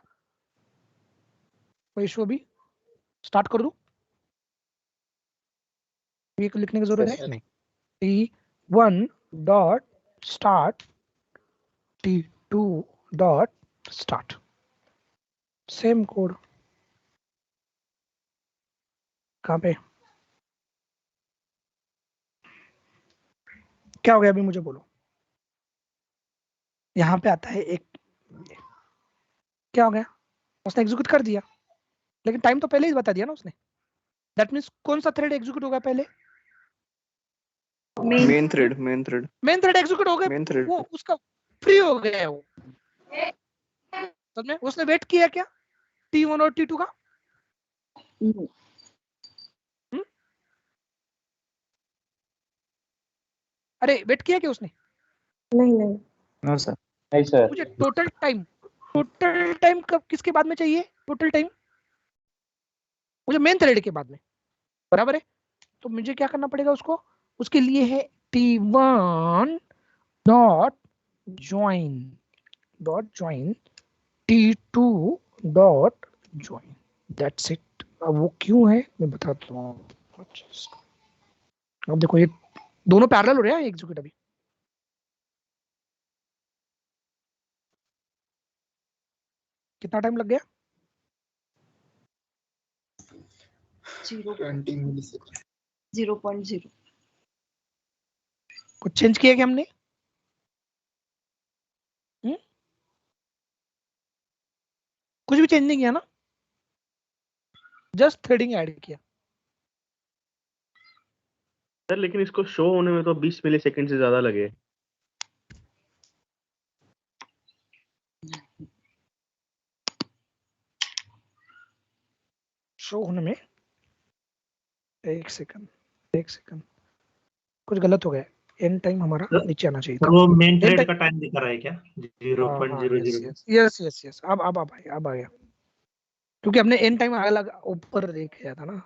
कोई इशू? अभी स्टार्ट कर दूं? ये लिखने की जरूरत है नहीं। T1 dot start, T2 dot start, same code. कहाँ पे क्या हो गया अभी मुझे बोलो? यहाँ पे आता है एक, क्या हो गया? उसने एग्जीक्यूट कर दिया, लेकिन टाइम तो पहले ही बता दिया ना उसने। दैट मींस कौन सा थ्रेड एग्जीक्यूट होगा पहले? Main thread main thread execute हो गया, वो उसका फ्री हो गया है वो, समझे? उसने वेट किया क्या T1 और T2 का? अरे वेट किया क्या उसने? नहीं नहीं नो सर। नहीं सर। मुझे टोटल टाइम कब किसके बाद में चाहिए? टोटल टाइम मुझे मेन थ्रेड के बाद में, बराबर है? तो मुझे क्या करना पड़ेगा उसको? उसके लिए है T1 dot join T2 dot join, that's it. अब वो क्यों है मैं बताता हूँ। अब देखो ये दोनों पैरेलल हो रहे हैं एग्जीक्यूट। अभी कितना टाइम लग गया? 0.0 कुछ चेंज किया क्या हमने? कुछ भी चेंज नहीं किया ना, जस्ट थ्रेडिंग ऐड किया। सर लेकिन इसको शो होने में तो 20 मिलीसेकंड से ज्यादा लगे। शो होने में एक सेकंड कुछ गलत हो गया। एंड टाइम हमारा नीचे आना चाहिए था। वो मेन थ्रेड का टाइम दिखा रहा है क्या? 0.00। यस अब आ गया, क्योंकि हमने एंड टाइम अलग ऊपर देखा था ना।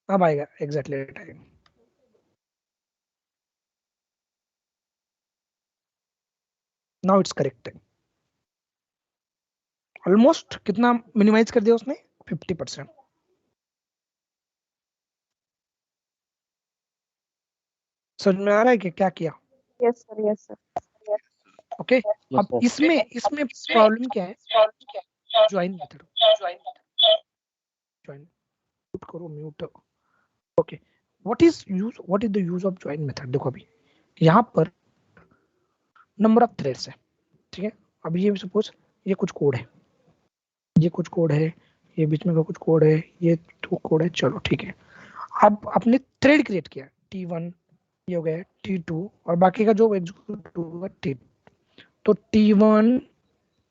अब आएगा exactly time. Now it's correct. Almost कितना मिनिमाइज कर दिया उसने? 50%। समझ में आ रहा है कि क्या किया? यस सर ओके अब इसमें प्रॉब्लम क्या है? ज्वाइन मेथड, ज्वाइन म्यूट करो, mute. Okay what is the use of join method? देखो अभी यहाँ पर नंबर ऑफ थ्रेड्स है, ठीक है? अभी ये सपोज ये कुछ कोड है, ये बीच में का कुछ कोड है, ये तो कोड है, चलो ठीक है। अब आपने थ्रेड क्रिएट किया T1, ये हो गया T2 और बाकी का जो एग्जीक्यूट होगा T2। तो T1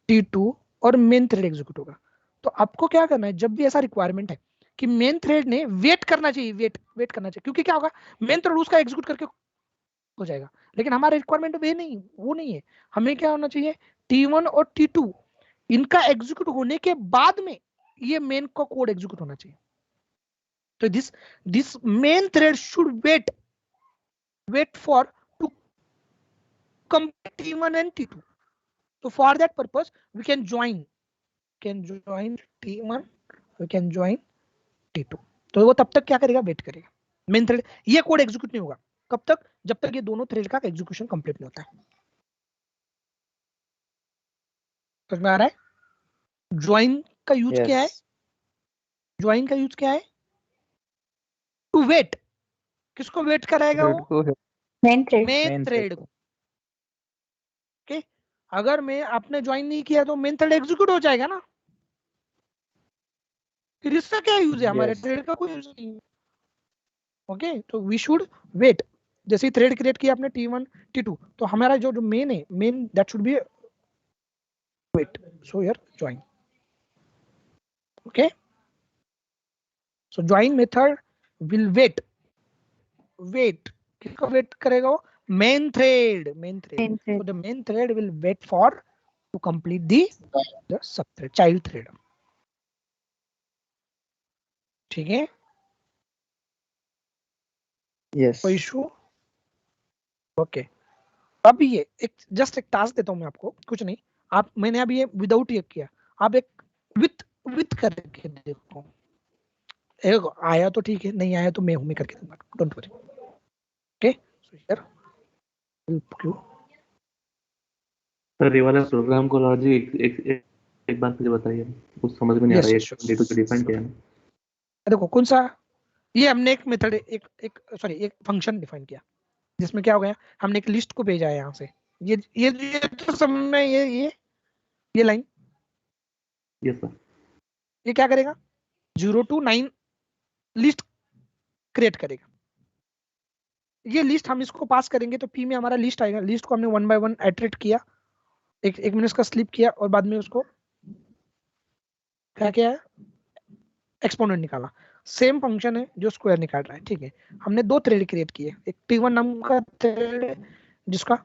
T2 और मेन थ्रेड एग्जीक्यूट होगा। तो आपको क्या करना है, जब भी ऐसा रिक्वायरमेंट है कि मेन थ्रेड ने वेट करना चाहिए, वेट करना चाहिए, क्योंकि क्या होगा, मेन थ्रेड उसका एग्जीक्यूट करके हो जाएगा। लेकिन हमारा रिक्वायरमेंट वो नहीं है। हमें क्या होना चाहिए, T1 और T2 इनका एग्जीक्यूट होने के बाद में ये मेन का कोड एग्जीक्यूट होना चाहिए। तो this main thread should wait for to complete T1 and T2. So for that purpose we can join T1, we can join T2। तो वो तब तक क्या करेगा, वेट करेगा। मेन थ्रेड ये कोड एग्जीक्यूट नहीं होगा कब तक, जब तक ये दोनों थ्रेड का एग्जीक्यूशन कंप्लीट नहीं होता है। समझ में आ रहा है? ज्वाइन का यूज क्या है? ज्वाइन का यूज क्या है? To wait. किसको वेट कराएगा वो? मेन थ्रेड को। ओके अगर मैं आपने ज्वाइन नहीं किया तो मेन थ्रेड एग्जीक्यूट हो जाएगा ना, फिर इसका क्या यूज है? हमारे थ्रेड का कोई यूज नहीं है। ओके तो वी शुड वेट। जैसे ही थ्रेड क्रिएट किया आपने T1 T2, तो हमारा जो मेन है, main that should be wait. So here join. Okay so join method will wait किसको वेट करेगा वो? Main thread. So the main thread will wait for to complete the sub thread, child thread। ठीक है? कोई issue? Okay अब ये just एक task देता हूं मैं आपको, कुछ नहीं। मैंने अभी ये विदाउट ये किया, आप एक विथ करके देखो। एक आया तो ठीक है, नहीं आया तो मैं करके दूंगा, don't worry. Okay so here sir ये वाला प्रोग्राम को लॉजिक एक बार मुझे बताइए, कुछ समझ में नहीं आ रहा है। T2 से डिफाइन क्या है? देखो कौन सा, ये हमने एक मेथड एक फंक्शन डिफाइन किया जिसमें क्या हो गया, हमने एक लिस्ट को भेजा है यहाँ से। ये तो समझ में, ये लाइन, यस सर। ये क्या करेगा, 0 to 9 लिस्ट क्रिएट करेगा। ये लिस्ट हम इसको पास करेंगे तो पी में हमारा लिस्ट आएगा। लिस्ट को हमने 1 by 1 इटरेट किया, एक मिनट इसका स्लिप किया और बाद में उसको क्या किया है, एक्सपोनेंट निकाला। सेम फंक्शन है जो स्क्वायर निकाल रहा है, ठीक है। हमने दो थ्रेड क्रिएट किए, एक T1 नाम का थ्रेड है जिसका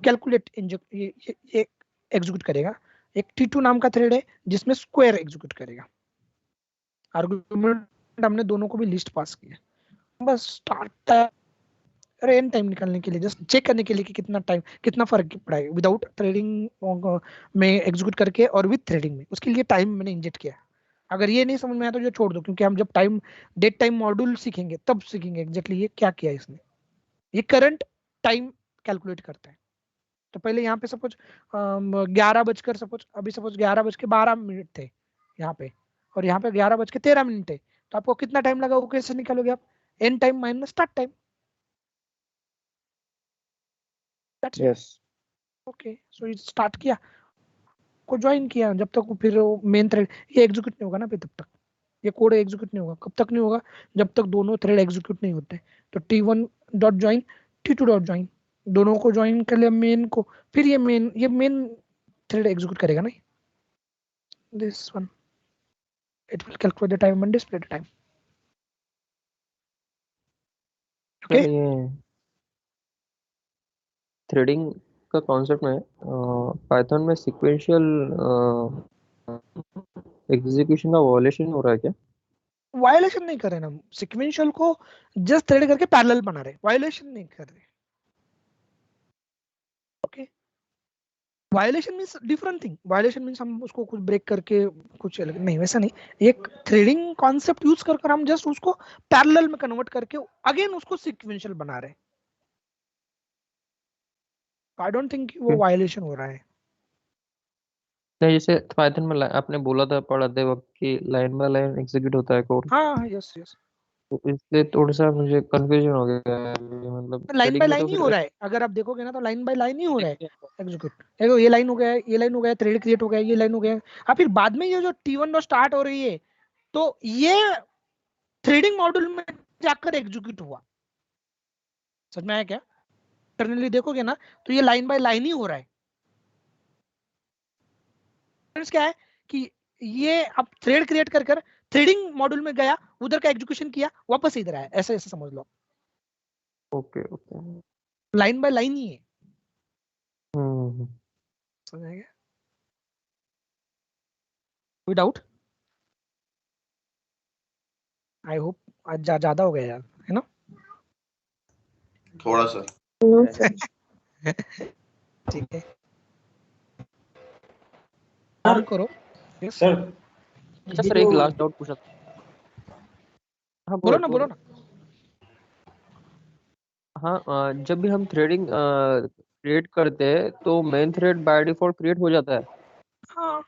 कैलकुलेट ये एग्जीक्यूट करेगा, एक T2 नाम का थ्रेड है जिसमें स्क्वायर एग्जीक्यूट करेगा। आर्गुमेंट हमने दोनों को भी लिस्ट पास किया, बस स्टार्ट अरे एन टाइम निकालने के लिए, जस्ट चेक करने के लिए कि कितना टाइम, कितना फर्क पड़ा है विदाउट थ्रेडिंग में एग्जीक्यूट करके और विद थ्रेडिंग में, उसके लिए टाइम मैंने इंजेक्ट किया। अगर ये नहीं समझ में आया तो जो छोड़ दो, क्योंकि हम जब टाइम डेट टाइम मॉड्यूल सीखेंगे तब सीखेंगे एग्जैक्टली ये क्या किया इसने। ये करंट टाइम कैलकुलेट करता है। तो पहले यहाँ पे सपोज 11 बजकर सपोज अभी सपोज 11:12 थे यहाँ पे, और यहाँ पे 11:13 है, तो आपको कितना टाइम लगा वो कैसे निकालोगे आप, end time minus start time. Yes okay, so start किया को ज्वाइन किया, जब तक फिर मेन थ्रेड ये एग्जीक्यूट नहीं होगा ना, फिर तब तक ये कोड एग्जीक्यूट नहीं होगा। कब तक नहीं होगा, जब तक दोनों थ्रेड एग्जीक्यूट नहीं होते। तो T1 dot join T2 dot join, दोनों को ज्वाइन कर लिया मेन को, फिर ये मेन थ्रेड एग्जीक्यूट करेगा ना, this one it will calculate the time and display the time. Okay, ये थ्रेडिंग का कॉन्सेप्ट में पाइथन में सीक्वेंशियल एग्जीक्यूशन का वायलेशन हो रहा है क्या? वायलेशन नहीं कर रहे ना, सीक्वेंशियल को जस्ट थ्रेड करके पैरेलल बना रहे, वायलेशन नहीं कर रहे। Okay, violation means different thing. Violation means हम उसको कुछ ब्रेक करके कुछ अलग नहीं, वैसा नहीं। एक थ्रेडिंग कॉन्सेप्ट यूज कर हम जस्ट उसको पैरेलल में कन्वर्ट करके अगेन उसको सीक्वेंशियल बना रहे। आई डोंट थिंक वो वायलेशन हो रहा है। नहीं, जैसे पाइथन में आपने बोला था पढ़ाते वक्त कि लाइन बाय लाइन एग्जीक्यूट होता है कोड, हाँ यस यस, तो इसलिए थोड़ा सा मुझे कंफ्यूजन हो गया है। मतलब लाइन बाय थ्रेडिंग में लाइन तो ही फिर हो रहा है, अगर आप देखोगे ना तो लाइन बाय लाइन ही हो रहा है एग्जीक्यूट। देखो ये लाइन हो गया, ये लाइन हो गया, थ्रेड क्रिएट हो गया, ये लाइन हो गया। अब फिर बाद में ये जो T1 डॉट स्टार्ट हो रही है, तो ये थ्रेडिंग मॉड्यूल में जाकर एग्जीक्यूट हुआ। समझ में आया क्या? इंटरनली देखोगे ना तो ये लाइन बाय लाइन ही हो रहा है। क्या है कि ये अब थ्रेड क्रिएट कर थ्रेडिंग मॉड्यूल में गया, उधर का एग्जीक्यूशन किया, वापस इधर आया, ऐसे ऐसे समझ लो। Okay okay, line by line ही है। समझ गए? कोई डाउट? आई होप आज ज्यादा हो गया यार, है ना? थोड़ा सा ठीक है, और करो सर। अच्छा सर, एक लास्ट डाउट पूछा था। हाँ बोलो ना। हाँ, जब भी हम थ्रेडिंग क्रिएट करते हैं तो main thread by default create हो जाता है। हाँ,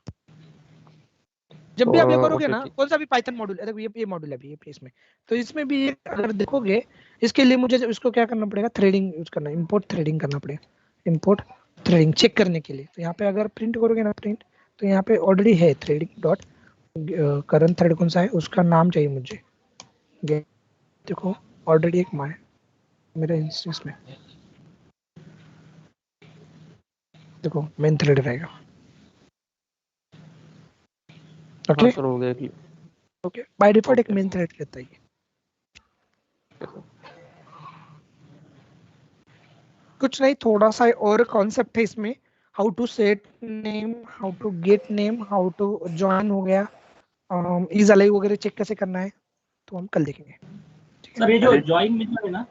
जब भी आप ये करोगे ओके, ना, कौन सा भी पाइथन मॉड्यूल, देखो ये मॉड्यूल है अभी ये इसमें, तो इसमें भी अगर देखोगे, इसके लिए मुझे इसको क्या करना पड़ेगा, थ्रेडिंग यूज करना, इंपोर्ट थ्रेडिंग करना पड़ेगा, इंपोर्ट थ्रेडिंग चेक करने के लिए। तो यहाँ पे अगर प्रिंट करोगे ना, प्रिंट, तो यहाँ पे ऑलरेडी है थ्रेडिंग डॉट करंट थ्रेड कौन सा है उसका नाम चाहिए मुझे। देखो ऑलरेडी एक माय मेरा इंस्टेंस में, देखो मेन थ्रेड रहेगा। ओके सर, हो गया कि ओके, बाय डिफॉल्ट एक मेन थ्रेड रहता है। कुछ नहीं, थोड़ा सा और कॉन्सेप्ट है इसमें, how to set name, how to get name, how to join हो गया, इज अलाइव वगैरह चेक कैसे करना है, तो हम कल देखेंगे। सर ये जो ज्वाइन मेथड है ना,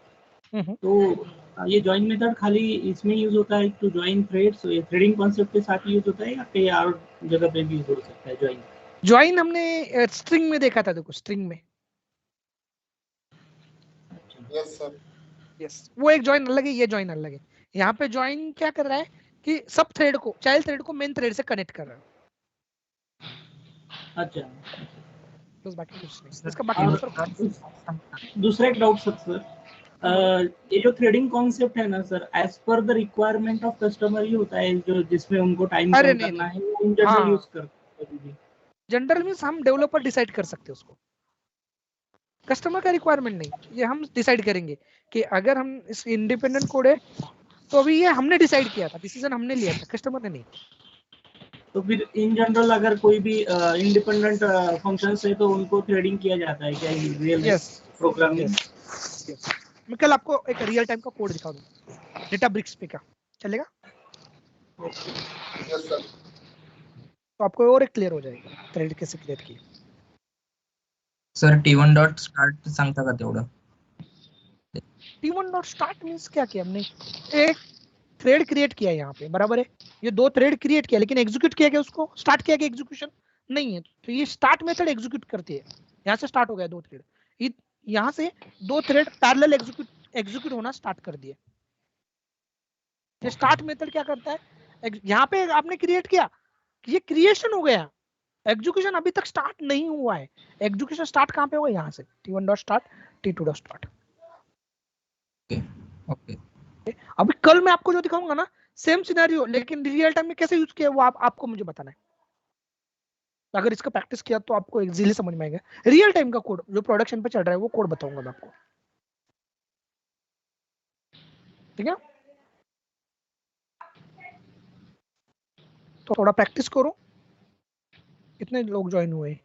तो ये ज्वाइन मेथड खाली इसमें यूज होता है टू ज्वाइन थ्रेड्स, ये थ्रेडिंग कॉन्सेप्ट के साथ यूज होता है या कहीं और जगह पे भी यूज हो सकता है ज्वाइन हमने स्ट्रिंग में देखा था, देखो स्ट्रिंग में। यस सर, यस, वो एक ज्वाइन अलग है, ये ज्वाइन अलग है। यहाँ पे ज्वाइन क्या कर रहा है कि सब थ्रेड को, चाइल्ड थ्रेड को मेन थ्रेड से कनेक्ट कर रहा है। अच्छा, बस बाकी कुछ नहीं। इसका बाकी दूसरा एक डाउट सर, ये जो थ्रेडिंग कॉन्सेप्ट है ना sir, as per the requirement of customer ही होता है, जो जिसमें उनको टाइम कम करना है, इन जनरल यूज करते हैं। जनरल मींस हम डेवलपर डिसाइड कर सकते हैं उसको। कस्टमर का रिक्वायरमेंट नहीं, ये हम डिसाइड करेंगे कि अगर हम इस इंडिपेंडेंट कोड है तो अभी ये हमने डिसाइड किया था, डिसीजन हमने लिया था, कस्टमर ने नहीं। तो फिर इन जनरल अगर कोई भी इंडिपेंडेंट फंक्शंस है तो उनको थ्रेडिंग किया जाता है क्या रियल प्रोग्रामिंग? मैं कल आपको एक रियल टाइम का कोड दिखा दूंगा डेटाब्रिक्स पे, क्या चलेगा? तो आपको और एक क्लियर हो जाएगा थ्रेड कैसे क्रिएट की। सर T1 डॉट स्टार्ट सांगता का तेवढं? T1 डॉट स्टार्ट मींस क्या किया हमने? एक थ्रेड क्रिएट किया यहाँ पे, बराबर है? ये दो थ्रेड क्रिएट किया, लेकिन एग्जीक्यूट किया क्या उसको? स्टार्ट किया क्या? एग्जीक्यूशन नहीं है, तो ये स्टार्ट मेथड एग्जीक्यूट करती है। यहाँ से स्टार्ट हो गया दो थ्रेड, यहाँ से दो थ्रेड पैरेलल एग्जीक्यूट होना स्टार्ट कर दिए। ये स्टार्ट मेथड क्या करता है? यहाँ पे आपने क्रिएट किया, ये क्रिएशन हो गया, एग्जीक्यूशन अभी तक स्टार्ट नहीं हुआ है। एग्जीक्यूशन स्टार्ट कहाँ पे होगा? यहाँ से T1 dot start, T2 dot start. Okay. अभी कल मैं आपको जो दिखाऊंगा ना, सेम सिनेरियो, लेकिन रियल टाइम में कैसे यूज किया वो आपको मुझे बताना है। अगर इसका प्रैक्टिस किया तो आपको इजीली समझ में आएगा। रियल टाइम का कोड जो प्रोडक्शन पे चल रहा है वो कोड बताऊंगा मैं आपको, ठीक है? तो थोड़ा प्रैक्टिस करो। कितने लोग ज्वाइन हुए?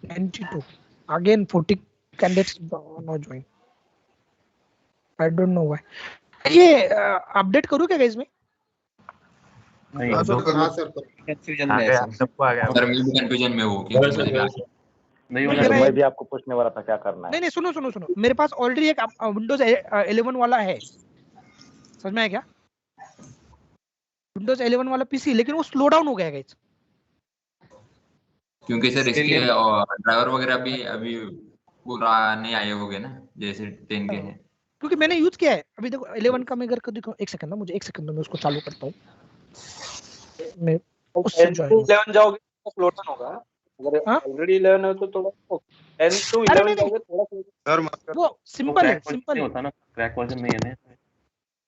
92 again 40 candidates not join, I don't know why. ये अपडेट करूं क्या गाइस में? नहीं सर कंफ्यूजन में है सबको आ गया सर, मैं भी कंफ्यूजन में हूँ कि नहीं होना। मैं भी आपको पूछने वाला था क्या करना है। नहीं सुनो, मेरे पास ऑलरेडी एक विंडोज 11 वाला है, समझ में आया क्या? विंडोज 11 वाला पीसी, लेकिन वो स्लो डाउन हो गया गाइस, क्योंकि सर इसके ड्राइवर वगैरह भी अभी पूरा नहीं आए होंगे ना, जैसे 10 के हैं। क्योंकि मैंने यूज किया है। अभी देखो 11 का मैं अगर देखो, एक सेकंड ना, मुझे एक सेकंड में उसको चालू करता हूँ। मैं उससे जो है 11 जाओगे तो स्लो डाउन होगा, अगर ऑलरेडी 11 है तो थोड़ा 10 to 11 जाओगे थोड़ा सर वो सिंपल है, सिंपल होता ना, क्रैक वर्जन नहीं है ना।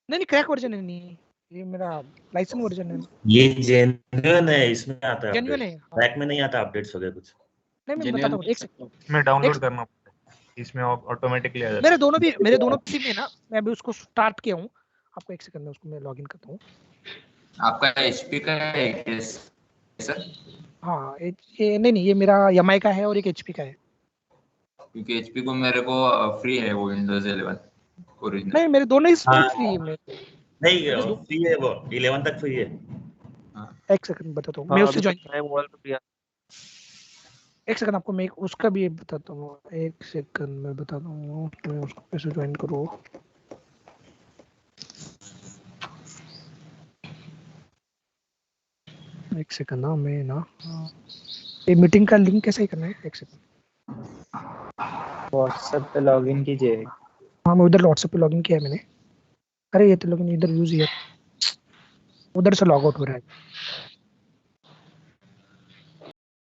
नहीं क्रैक वर्जन है, नहीं ये मेरा लाइसेंस वर्जन है। ये जेन्युइन है, इसमें आता है जेन्युइन है, क्रैक में नहीं आता अपडेट्स वगैरह कुछ। नहीं मैं बताता हूँ, एक सेकंड इसमें डाउनलोड करना पड़ता है, इसमें ऑटोमेटिकली आ जाता है। मेरे दोनों पीसी में ना, मैं अभी उसको स्टार्ट किया हूँ, आपको एक सेकंड में उसको मैं लॉगिन करता हूँ। आपका HP का है सर? हाँ ये नहीं ये मेरा MI का है और एक HP का है। क्योंकि HP को मेरे को फ्री है वो विंडोज 11 ओरिजिनल। नहीं मेरे दोनों ही फ्री है। नहीं फ्री है वो, 11 तक फ्री है। एक सेकंड बताता हूँ, मैं उससे ज्वाइन एक सेकंड आपको मैं उसका भी बताता हूँ। एक सेकंड में बताता हूँ मैं उसको कैसे ज्वाइन करूँ। एक सेकंड ना, मैं ना ये मीटिंग का लिंक कैसे करना है? एक सेकंड व्हाट्सएप पे लॉगिन कीजिए। हाँ मैं उधर व्हाट्सएप पे लॉगिन किया है मैंने। अरे ये तो लॉगिन इधर यूज है, उधर से लॉग आउट हो रहा है।